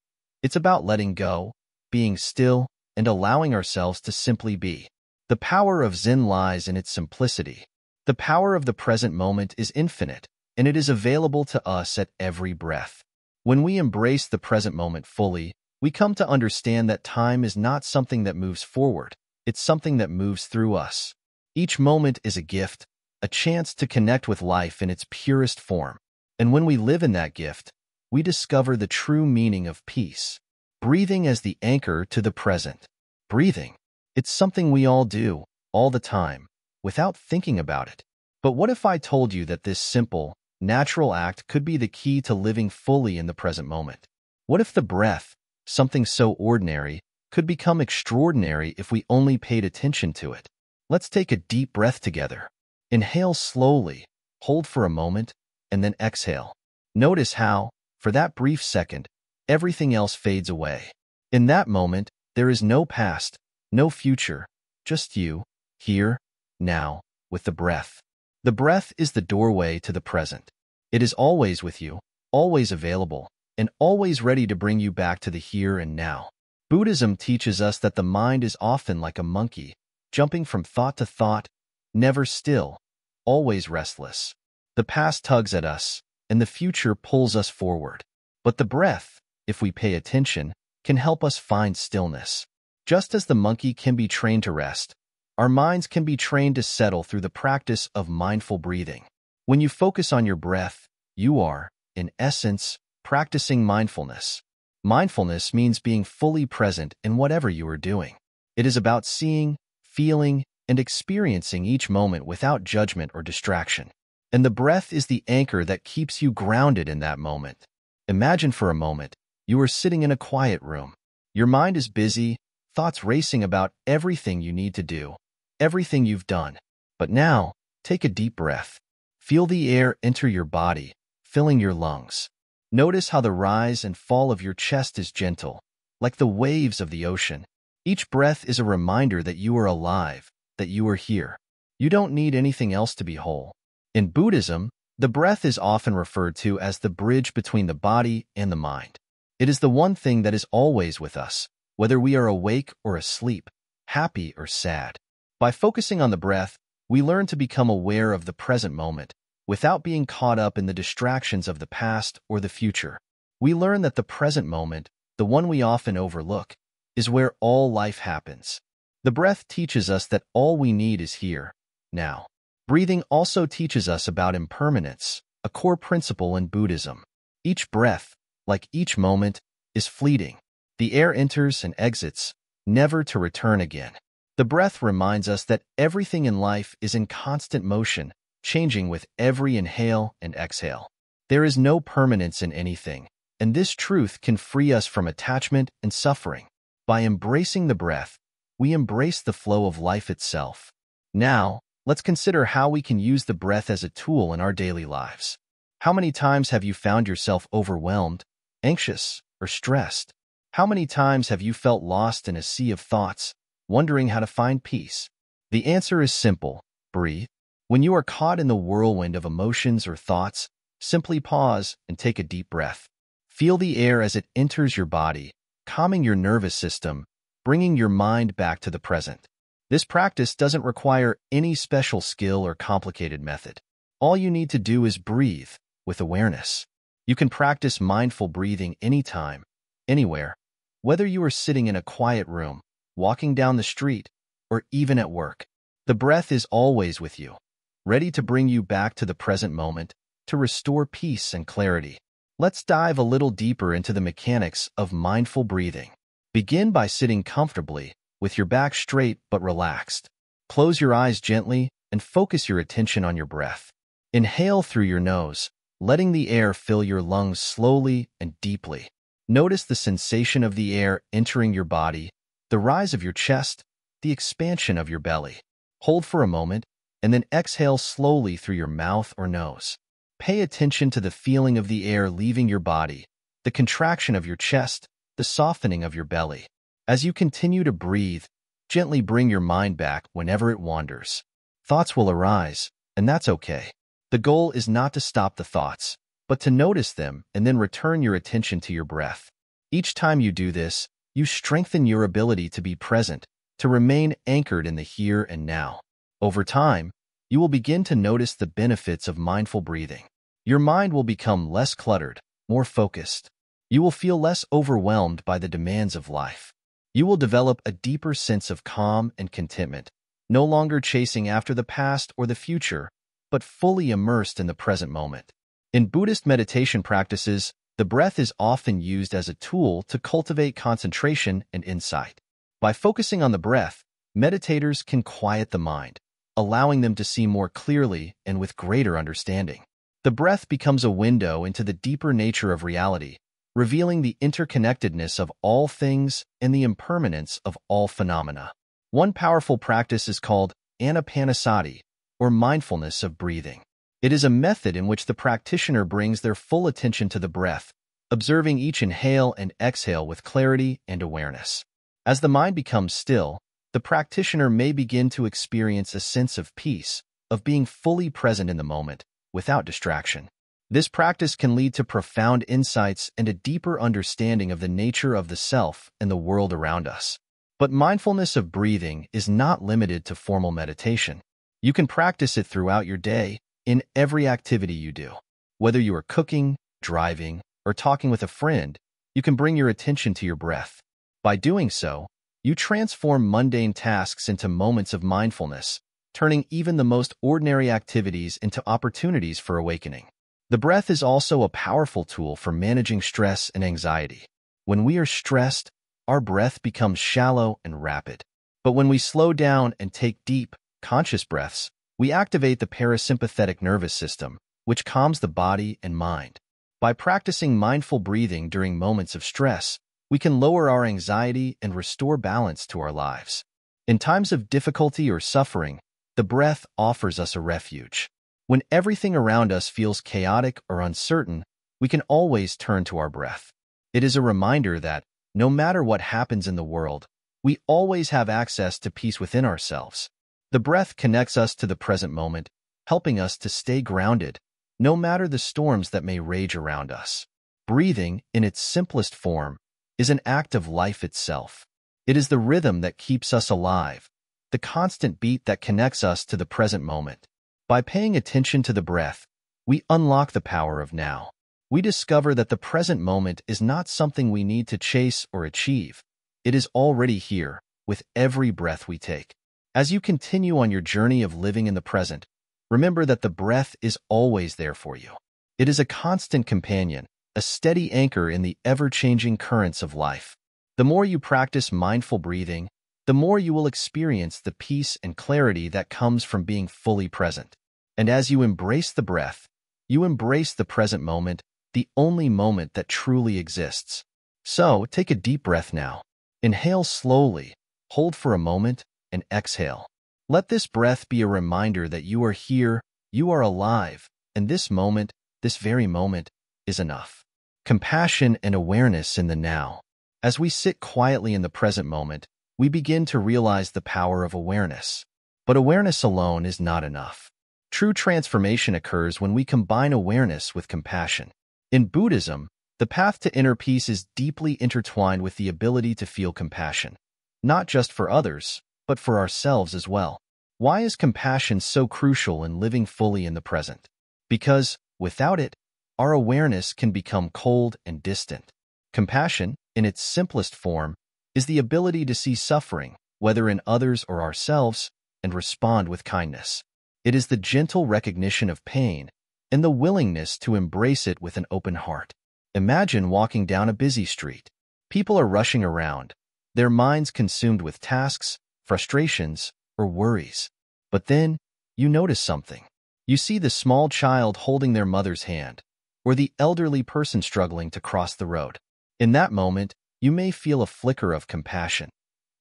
It's about letting go, being still, and allowing ourselves to simply be. The power of Zen lies in its simplicity. The power of the present moment is infinite, and it is available to us at every breath. When we embrace the present moment fully, we come to understand that time is not something that moves forward, it's something that moves through us. Each moment is a gift, a chance to connect with life in its purest form. And when we live in that gift, we discover the true meaning of peace. Breathing as the anchor to the present. Breathing. It's something we all do, all the time, without thinking about it. But what if I told you that this simple, natural act could be the key to living fully in the present moment? What if the breath, something so ordinary, could become extraordinary if we only paid attention to it? Let's take a deep breath together. Inhale slowly, hold for a moment, and then exhale. Notice how, for that brief second, everything else fades away. In that moment, there is no past, no future, just you, here, now, with the breath. The breath is the doorway to the present. It is always with you, always available, and always ready to bring you back to the here and now. Buddhism teaches us that the mind is often like a monkey, jumping from thought to thought, never still, always restless. The past tugs at us, and the future pulls us forward. But the breath, if we pay attention, can help us find stillness. Just as the monkey can be trained to rest, our minds can be trained to settle through the practice of mindful breathing. When you focus on your breath, you are, in essence, practicing mindfulness. Mindfulness means being fully present in whatever you are doing. It is about seeing, feeling, and experiencing each moment without judgment or distraction. And the breath is the anchor that keeps you grounded in that moment. Imagine for a moment, you are sitting in a quiet room. Your mind is busy, thoughts racing about everything you need to do, everything you've done. But now, take a deep breath. Feel the air enter your body, filling your lungs. Notice how the rise and fall of your chest is gentle, like the waves of the ocean. Each breath is a reminder that you are alive, that you are here. You don't need anything else to be whole. In Buddhism, the breath is often referred to as the bridge between the body and the mind. It is the one thing that is always with us, whether we are awake or asleep, happy or sad. By focusing on the breath, we learn to become aware of the present moment, without being caught up in the distractions of the past or the future. We learn that the present moment, the one we often overlook, is where all life happens. The breath teaches us that all we need is here, now. Breathing also teaches us about impermanence, a core principle in Buddhism. Each breath, like each moment, is fleeting. The air enters and exits, never to return again. The breath reminds us that everything in life is in constant motion, changing with every inhale and exhale. There is no permanence in anything, and this truth can free us from attachment and suffering. By embracing the breath, we embrace the flow of life itself. Now, let's consider how we can use the breath as a tool in our daily lives. How many times have you found yourself overwhelmed, anxious, or stressed? How many times have you felt lost in a sea of thoughts, wondering how to find peace? The answer is simple: breathe. When you are caught in the whirlwind of emotions or thoughts, simply pause and take a deep breath. Feel the air as it enters your body, calming your nervous system, bringing your mind back to the present. This practice doesn't require any special skill or complicated method. All you need to do is breathe with awareness. You can practice mindful breathing anytime, anywhere, whether you are sitting in a quiet room, walking down the street, or even at work. The breath is always with you, ready to bring you back to the present moment, to restore peace and clarity. Let's dive a little deeper into the mechanics of mindful breathing. Begin by sitting comfortably, with your back straight but relaxed. Close your eyes gently and focus your attention on your breath. Inhale through your nose, letting the air fill your lungs slowly and deeply. Notice the sensation of the air entering your body, the rise of your chest, the expansion of your belly. Hold for a moment, and then exhale slowly through your mouth or nose. Pay attention to the feeling of the air leaving your body, the contraction of your chest, the softening of your belly. As you continue to breathe, gently bring your mind back whenever it wanders. Thoughts will arise, and that's okay. The goal is not to stop the thoughts, but to notice them and then return your attention to your breath. Each time you do this, you strengthen your ability to be present, to remain anchored in the here and now. Over time, you will begin to notice the benefits of mindful breathing. Your mind will become less cluttered, more focused. You will feel less overwhelmed by the demands of life. You will develop a deeper sense of calm and contentment, no longer chasing after the past or the future, but fully immersed in the present moment. In Buddhist meditation practices, the breath is often used as a tool to cultivate concentration and insight. By focusing on the breath, meditators can quiet the mind, allowing them to see more clearly and with greater understanding. The breath becomes a window into the deeper nature of reality, revealing the interconnectedness of all things and the impermanence of all phenomena. One powerful practice is called anapanasati, or mindfulness of breathing. It is a method in which the practitioner brings their full attention to the breath, observing each inhale and exhale with clarity and awareness. As the mind becomes still, the practitioner may begin to experience a sense of peace, of being fully present in the moment, without distraction. This practice can lead to profound insights and a deeper understanding of the nature of the self and the world around us. But mindfulness of breathing is not limited to formal meditation. You can practice it throughout your day, in every activity you do. Whether you are cooking, driving, or talking with a friend, you can bring your attention to your breath. By doing so, you transform mundane tasks into moments of mindfulness, turning even the most ordinary activities into opportunities for awakening. The breath is also a powerful tool for managing stress and anxiety. When we are stressed, our breath becomes shallow and rapid. But when we slow down and take deep, conscious breaths, we activate the parasympathetic nervous system, which calms the body and mind. By practicing mindful breathing during moments of stress, we can lower our anxiety and restore balance to our lives. In times of difficulty or suffering, the breath offers us a refuge. When everything around us feels chaotic or uncertain, we can always turn to our breath. It is a reminder that, no matter what happens in the world, we always have access to peace within ourselves. The breath connects us to the present moment, helping us to stay grounded, no matter the storms that may rage around us. Breathing, in its simplest form, is an act of life itself. It is the rhythm that keeps us alive, the constant beat that connects us to the present moment. By paying attention to the breath, we unlock the power of now. We discover that the present moment is not something we need to chase or achieve. It is already here, with every breath we take. As you continue on your journey of living in the present, remember that the breath is always there for you. It is a constant companion, a steady anchor in the ever-changing currents of life. The more you practice mindful breathing, the more you will experience the peace and clarity that comes from being fully present. And as you embrace the breath, you embrace the present moment, the only moment that truly exists. So, take a deep breath now. Inhale slowly, hold for a moment, and exhale. Let this breath be a reminder that you are here, you are alive, and this moment, this very moment, is enough. Compassion and awareness in the now. As we sit quietly in the present moment, we begin to realize the power of awareness. But awareness alone is not enough. True transformation occurs when we combine awareness with compassion. In Buddhism, the path to inner peace is deeply intertwined with the ability to feel compassion, not just for others, but for ourselves as well. Why is compassion so crucial in living fully in the present? Because, without it, our awareness can become cold and distant. Compassion, in its simplest form, is the ability to see suffering, whether in others or ourselves, and respond with kindness. It is the gentle recognition of pain and the willingness to embrace it with an open heart. Imagine walking down a busy street. People are rushing around, their minds consumed with tasks, frustrations, or worries. But then, you notice something. You see the small child holding their mother's hand, or the elderly person struggling to cross the road. In that moment, you may feel a flicker of compassion,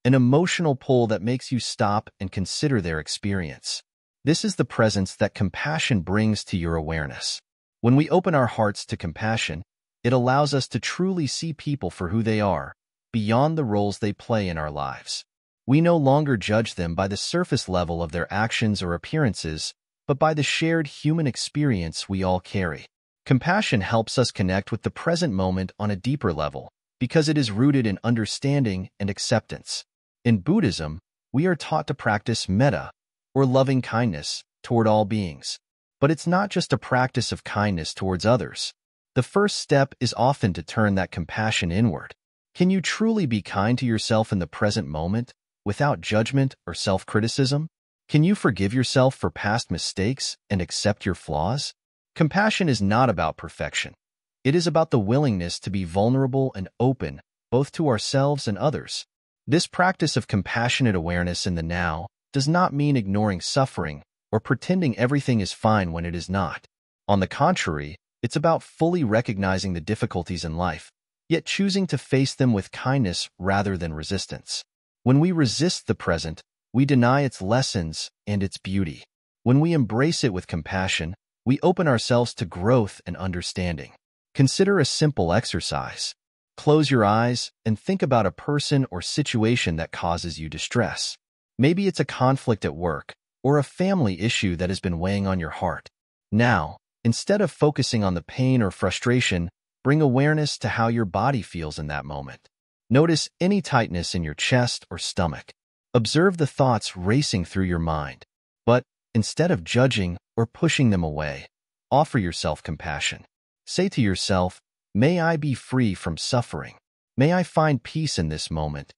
an emotional pull that makes you stop and consider their experience. This is the presence that compassion brings to your awareness. When we open our hearts to compassion, it allows us to truly see people for who they are, beyond the roles they play in our lives. We no longer judge them by the surface level of their actions or appearances, but by the shared human experience we all carry. Compassion helps us connect with the present moment on a deeper level, because it is rooted in understanding and acceptance. In Buddhism, we are taught to practice metta, or loving kindness, toward all beings. But it's not just a practice of kindness towards others. The first step is often to turn that compassion inward. Can you truly be kind to yourself in the present moment, without judgment or self-criticism? Can you forgive yourself for past mistakes and accept your flaws? Compassion is not about perfection. It is about the willingness to be vulnerable and open, both to ourselves and others. This practice of compassionate awareness in the now does not mean ignoring suffering or pretending everything is fine when it is not. On the contrary, it's about fully recognizing the difficulties in life, yet choosing to face them with kindness rather than resistance. When we resist the present, we deny its lessons and its beauty. When we embrace it with compassion, we open ourselves to growth and understanding. Consider a simple exercise. Close your eyes and think about a person or situation that causes you distress. Maybe it's a conflict at work or a family issue that has been weighing on your heart. Now, instead of focusing on the pain or frustration, bring awareness to how your body feels in that moment. Notice any tightness in your chest or stomach. Observe the thoughts racing through your mind. But instead of judging or pushing them away, offer yourself compassion. Say to yourself, "May I be free from suffering. May I find peace in this moment."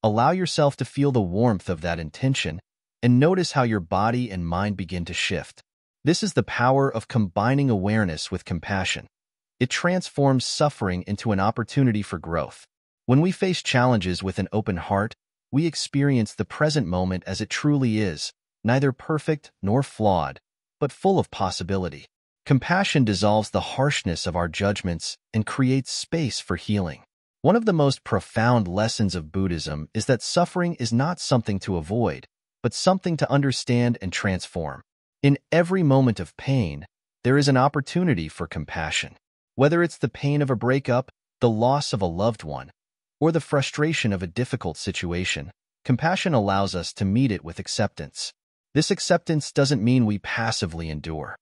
Allow yourself to feel the warmth of that intention and notice how your body and mind begin to shift. This is the power of combining awareness with compassion. It transforms suffering into an opportunity for growth. When we face challenges with an open heart, we experience the present moment as it truly is, neither perfect nor flawed, but full of possibility. Compassion dissolves the harshness of our judgments and creates space for healing. One of the most profound lessons of Buddhism is that suffering is not something to avoid, but something to understand and transform. In every moment of pain, there is an opportunity for compassion. Whether it's the pain of a breakup, the loss of a loved one, or the frustration of a difficult situation, compassion allows us to meet it with acceptance. This acceptance doesn't mean we passively endure.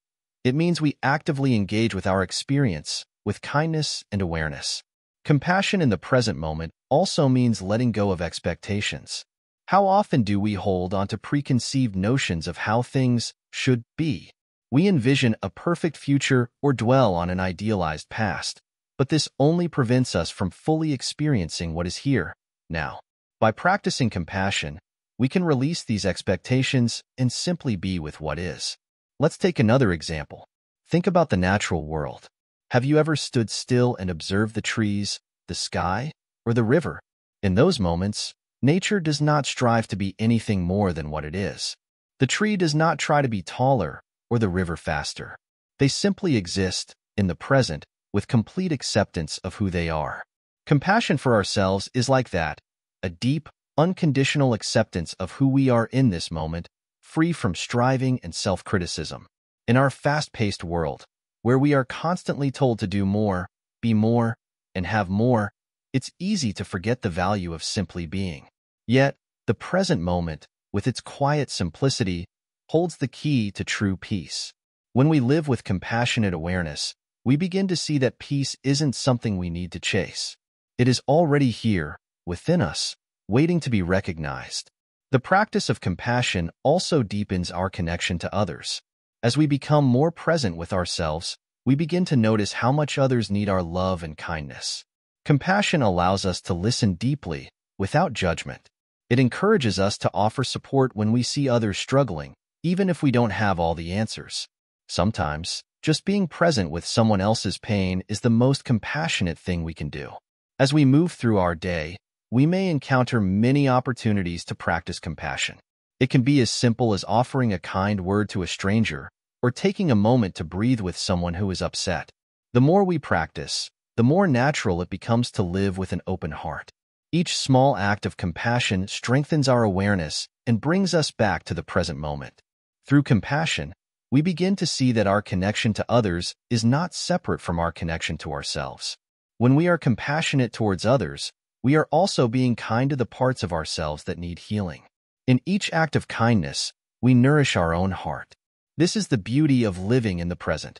It means we actively engage with our experience, with kindness and awareness. Compassion in the present moment also means letting go of expectations. How often do we hold onto preconceived notions of how things should be? We envision a perfect future or dwell on an idealized past, but this only prevents us from fully experiencing what is here, now. By practicing compassion, we can release these expectations and simply be with what is. Let's take another example. Think about the natural world. Have you ever stood still and observed the trees, the sky, or the river? In those moments, nature does not strive to be anything more than what it is. The tree does not try to be taller or the river faster. They simply exist in the present with complete acceptance of who they are. Compassion for ourselves is like that, a deep, unconditional acceptance of who we are in this moment, free from striving and self-criticism. In our fast-paced world, where we are constantly told to do more, be more, and have more, it's easy to forget the value of simply being. Yet, the present moment, with its quiet simplicity, holds the key to true peace. When we live with compassionate awareness, we begin to see that peace isn't something we need to chase. It is already here, within us, waiting to be recognized. The practice of compassion also deepens our connection to others. As we become more present with ourselves, we begin to notice how much others need our love and kindness. Compassion allows us to listen deeply, without judgment. It encourages us to offer support when we see others struggling, even if we don't have all the answers. Sometimes, just being present with someone else's pain is the most compassionate thing we can do. As we move through our day, we may encounter many opportunities to practice compassion. It can be as simple as offering a kind word to a stranger, or taking a moment to breathe with someone who is upset. The more we practice, the more natural it becomes to live with an open heart. Each small act of compassion strengthens our awareness and brings us back to the present moment. Through compassion, we begin to see that our connection to others is not separate from our connection to ourselves. When we are compassionate towards others, we are also being kind to the parts of ourselves that need healing. In each act of kindness, we nourish our own heart. This is the beauty of living in the present.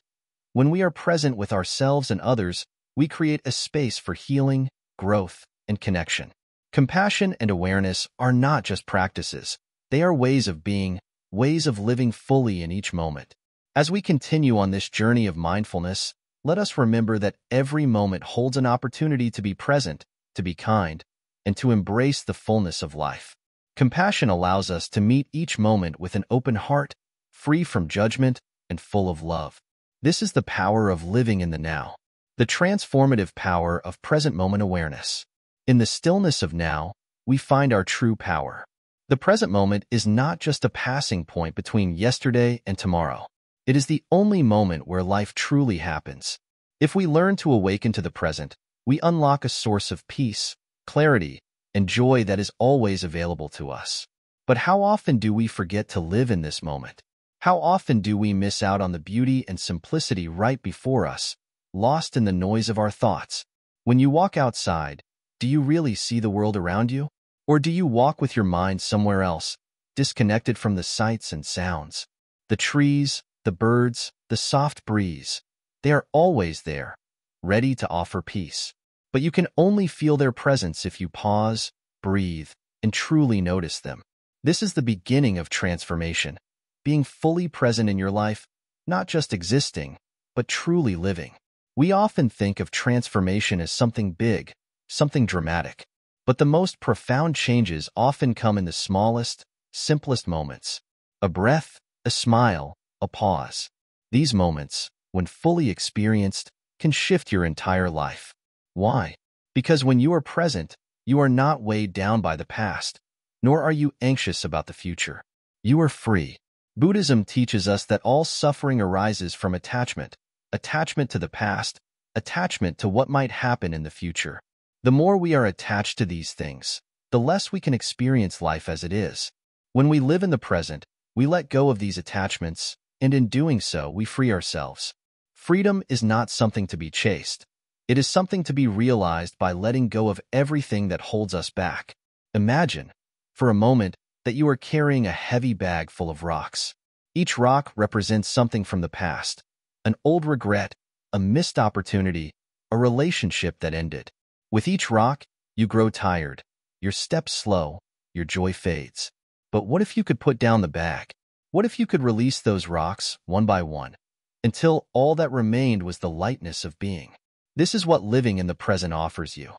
When we are present with ourselves and others, we create a space for healing, growth, and connection. Compassion and awareness are not just practices. They are ways of being, ways of living fully in each moment. As we continue on this journey of mindfulness, let us remember that every moment holds an opportunity to be present, to be kind, and to embrace the fullness of life. Compassion allows us to meet each moment with an open heart, free from judgment and full of love. This is the power of living in the now, the transformative power of present moment awareness. In the stillness of now, we find our true power. The present moment is not just a passing point between yesterday and tomorrow. It is the only moment where life truly happens. If we learn to awaken to the present, we unlock a source of peace, clarity, and joy that is always available to us. But how often do we forget to live in this moment? How often do we miss out on the beauty and simplicity right before us, lost in the noise of our thoughts? When you walk outside, do you really see the world around you? Or do you walk with your mind somewhere else, disconnected from the sights and sounds? The trees, the birds, the soft breeze, they are always there, ready to offer peace. But you can only feel their presence if you pause, breathe, and truly notice them. This is the beginning of transformation, being fully present in your life, not just existing, but truly living. We often think of transformation as something big, something dramatic. But the most profound changes often come in the smallest, simplest moments. A breath, a smile, a pause. These moments, when fully experienced, can shift your entire life. Why? Because when you are present, you are not weighed down by the past, nor are you anxious about the future. You are free. Buddhism teaches us that all suffering arises from attachment to the past, attachment to what might happen in the future. The more we are attached to these things, the less we can experience life as it is. When we live in the present, we let go of these attachments, and in doing so, we free ourselves. Freedom is not something to be chased. It is something to be realized by letting go of everything that holds us back. Imagine, for a moment, that you are carrying a heavy bag full of rocks. Each rock represents something from the past, an old regret, a missed opportunity, a relationship that ended. With each rock, you grow tired, your steps slow, your joy fades. But what if you could put down the bag? What if you could release those rocks one by one, until all that remained was the lightness of being? This is what living in the present offers you.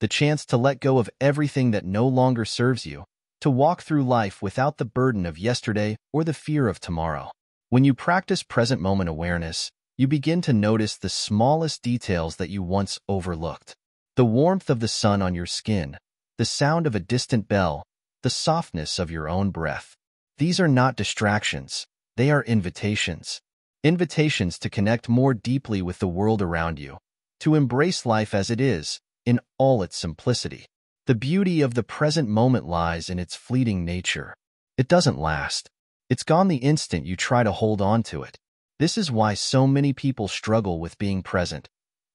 The chance to let go of everything that no longer serves you, to walk through life without the burden of yesterday or the fear of tomorrow. When you practice present moment awareness, you begin to notice the smallest details that you once overlooked. The warmth of the sun on your skin, the sound of a distant bell, the softness of your own breath. These are not distractions, they are invitations. Invitations to connect more deeply with the world around you, to embrace life as it is, in all its simplicity. The beauty of the present moment lies in its fleeting nature. It doesn't last. It's gone the instant you try to hold on to it. This is why so many people struggle with being present.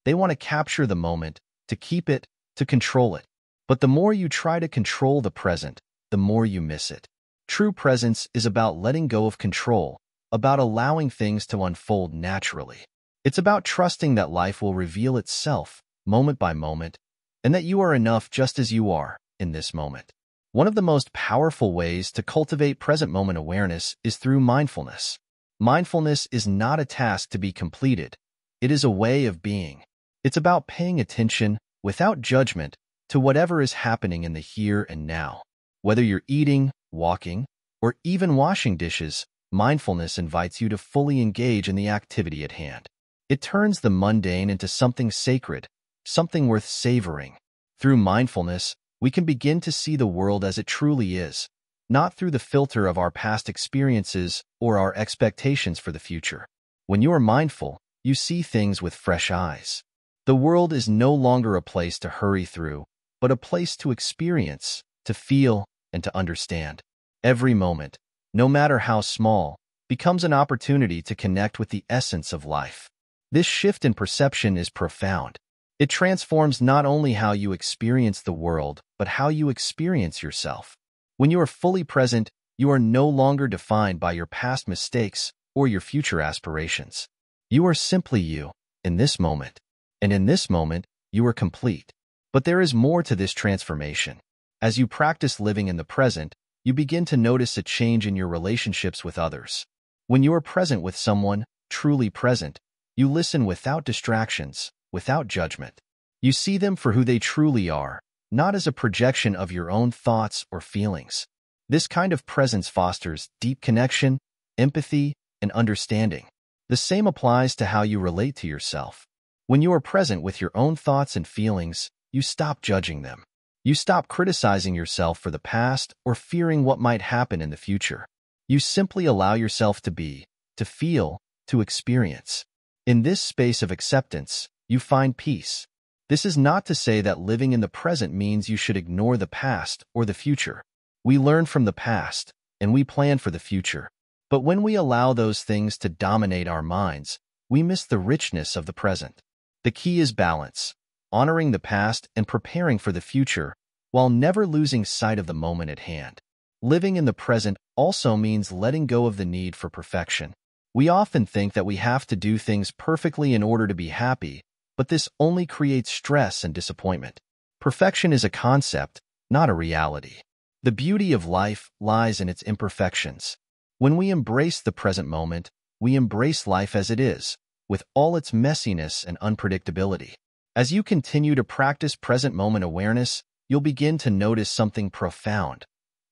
They want to capture the moment, to keep it, to control it. But the more you try to control the present, the more you miss it. True presence is about letting go of control, about allowing things to unfold naturally. It's about trusting that life will reveal itself, moment by moment, and that you are enough just as you are, in this moment. One of the most powerful ways to cultivate present moment awareness is through mindfulness. Mindfulness is not a task to be completed. It is a way of being. It's about paying attention, without judgment, to whatever is happening in the here and now. Whether you're eating, walking, or even washing dishes, mindfulness invites you to fully engage in the activity at hand. It turns the mundane into something sacred, something worth savoring. Through mindfulness, we can begin to see the world as it truly is, not through the filter of our past experiences or our expectations for the future. When you are mindful, you see things with fresh eyes. The world is no longer a place to hurry through, but a place to experience, to feel, and to understand. Every moment, no matter how small, becomes an opportunity to connect with the essence of life. This shift in perception is profound. It transforms not only how you experience the world, but how you experience yourself. When you are fully present, you are no longer defined by your past mistakes or your future aspirations. You are simply you, in this moment. And in this moment, you are complete. But there is more to this transformation. As you practice living in the present, you begin to notice a change in your relationships with others. When you are present with someone, truly present, you listen without distractions, without judgment. You see them for who they truly are, not as a projection of your own thoughts or feelings. This kind of presence fosters deep connection, empathy, and understanding. The same applies to how you relate to yourself. When you are present with your own thoughts and feelings, you stop judging them. You stop criticizing yourself for the past or fearing what might happen in the future. You simply allow yourself to be, to feel, to experience. In this space of acceptance, you find peace. This is not to say that living in the present means you should ignore the past or the future. We learn from the past, and we plan for the future. But when we allow those things to dominate our minds, we miss the richness of the present. The key is balance, honoring the past and preparing for the future, while never losing sight of the moment at hand. Living in the present also means letting go of the need for perfection. We often think that we have to do things perfectly in order to be happy, but this only creates stress and disappointment. Perfection is a concept, not a reality. The beauty of life lies in its imperfections. When we embrace the present moment, we embrace life as it is, with all its messiness and unpredictability. As you continue to practice present moment awareness, you'll begin to notice something profound.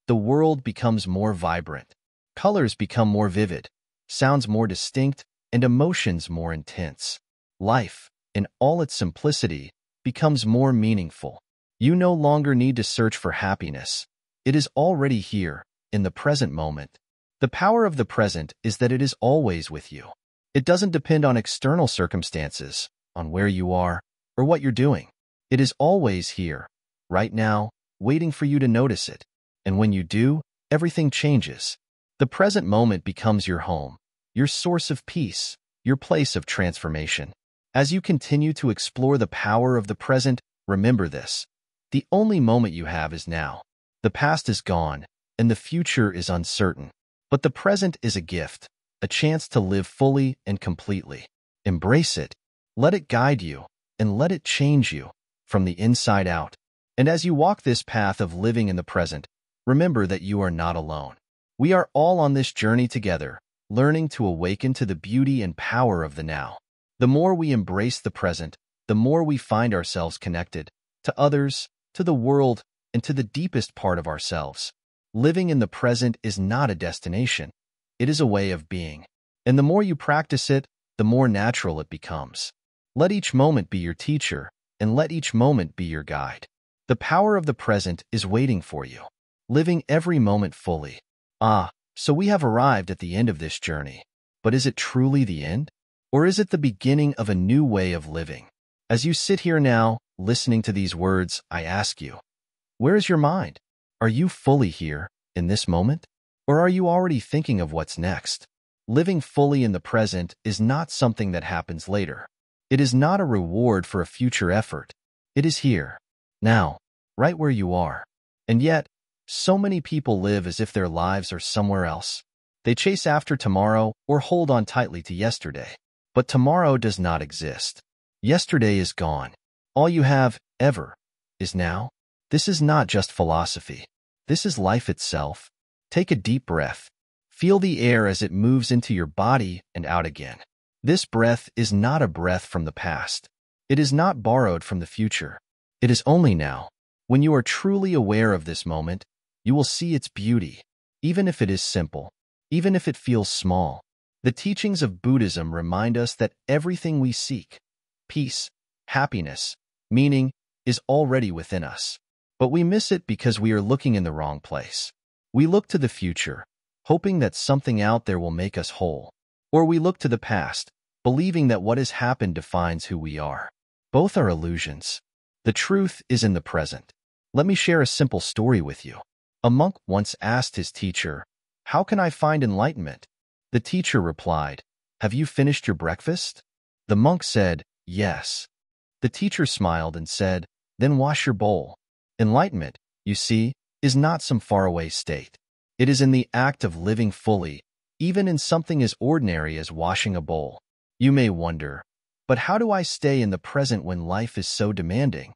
The world becomes more vibrant. Colors become more vivid, sounds more distinct, and emotions more intense. Life, in all its simplicity, becomes more meaningful. You no longer need to search for happiness. It is already here, in the present moment. The power of the present is that it is always with you. It doesn't depend on external circumstances, on where you are, or what you're doing. It is always here, right now, waiting for you to notice it. And when you do, everything changes. The present moment becomes your home, your source of peace, your place of transformation. As you continue to explore the power of the present, remember this. The only moment you have is now. The past is gone, and the future is uncertain. But the present is a gift, a chance to live fully and completely. Embrace it, let it guide you, and let it change you, from the inside out. And as you walk this path of living in the present, remember that you are not alone. We are all on this journey together, learning to awaken to the beauty and power of the now. The more we embrace the present, the more we find ourselves connected to others, to the world, and to the deepest part of ourselves. Living in the present is not a destination. It is a way of being. And the more you practice it, the more natural it becomes. Let each moment be your teacher, and let each moment be your guide. The power of the present is waiting for you. Living every moment fully. So we have arrived at the end of this journey. But is it truly the end? Or is it the beginning of a new way of living? As you sit here now, listening to these words, I ask you, where is your mind? Are you fully here, in this moment? Or are you already thinking of what's next? Living fully in the present is not something that happens later. It is not a reward for a future effort. It is here, now, right where you are. And yet, so many people live as if their lives are somewhere else. They chase after tomorrow or hold on tightly to yesterday. But tomorrow does not exist. Yesterday is gone. All you have, ever, is now. This is not just philosophy. This is life itself. Take a deep breath. Feel the air as it moves into your body and out again. This breath is not a breath from the past. It is not borrowed from the future. It is only now. When you are truly aware of this moment, you will see its beauty, even if it is simple, even if it feels small. The teachings of Buddhism remind us that everything we seek, peace, happiness, meaning, is already within us. But we miss it because we are looking in the wrong place. We look to the future, hoping that something out there will make us whole. Or we look to the past, believing that what has happened defines who we are. Both are illusions. The truth is in the present. Let me share a simple story with you. A monk once asked his teacher, "How can I find enlightenment?" The teacher replied, "Have you finished your breakfast?" The monk said, "Yes." The teacher smiled and said, "Then wash your bowl." Enlightenment, you see, is not some faraway state. It is in the act of living fully, even in something as ordinary as washing a bowl. You may wonder, but how do I stay in the present when life is so demanding?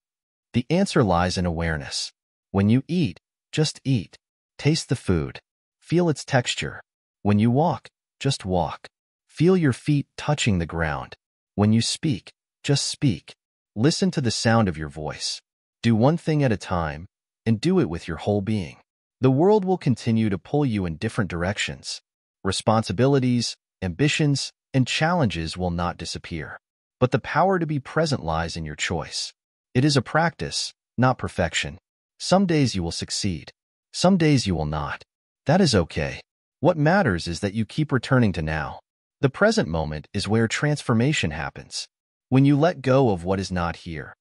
The answer lies in awareness. When you eat, just eat. Taste the food. Feel its texture. When you walk, just walk. Feel your feet touching the ground. When you speak, just speak. Listen to the sound of your voice. Do one thing at a time, and do it with your whole being. The world will continue to pull you in different directions. Responsibilities, ambitions, and challenges will not disappear. But the power to be present lies in your choice. It is a practice, not perfection. Some days you will succeed. Some days you will not. That is okay. What matters is that you keep returning to now. The present moment is where transformation happens. When you let go of what is not here,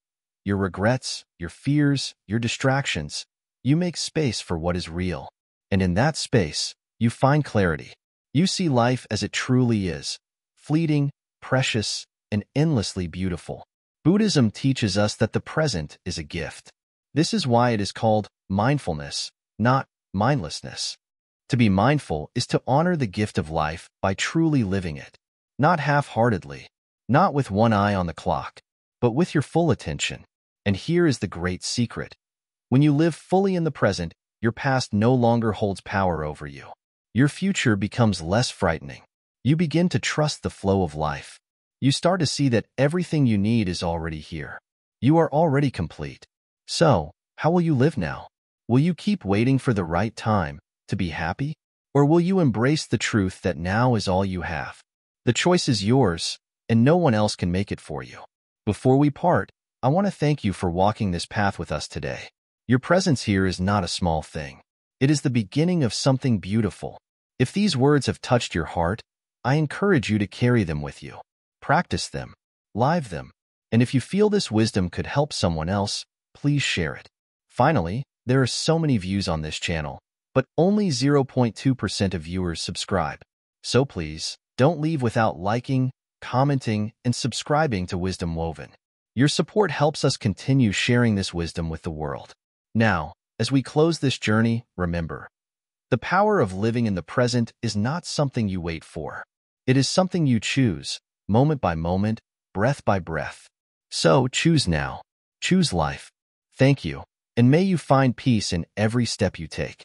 your regrets, your fears, your distractions, you make space for what is real. And in that space, you find clarity. You see life as it truly is, fleeting, precious, and endlessly beautiful. Buddhism teaches us that the present is a gift. This is why it is called mindfulness, not mindlessness. To be mindful is to honor the gift of life by truly living it, not half-heartedly, not with one eye on the clock, but with your full attention. And here is the great secret. When you live fully in the present, your past no longer holds power over you. Your future becomes less frightening. You begin to trust the flow of life. You start to see that everything you need is already here. You are already complete. So, how will you live now? Will you keep waiting for the right time to be happy? Or will you embrace the truth that now is all you have? The choice is yours, and no one else can make it for you. Before we part, I want to thank you for walking this path with us today. Your presence here is not a small thing. It is the beginning of something beautiful. If these words have touched your heart, I encourage you to carry them with you. Practice them, live them, and if you feel this wisdom could help someone else, please share it. Finally, there are so many views on this channel, but only 0.2% of viewers subscribe. So please, don't leave without liking, commenting, and subscribing to Wisdom Woven. Your support helps us continue sharing this wisdom with the world. Now, as we close this journey, remember, the power of living in the present is not something you wait for. It is something you choose, moment by moment, breath by breath. So choose now. Choose life. Thank you, and may you find peace in every step you take.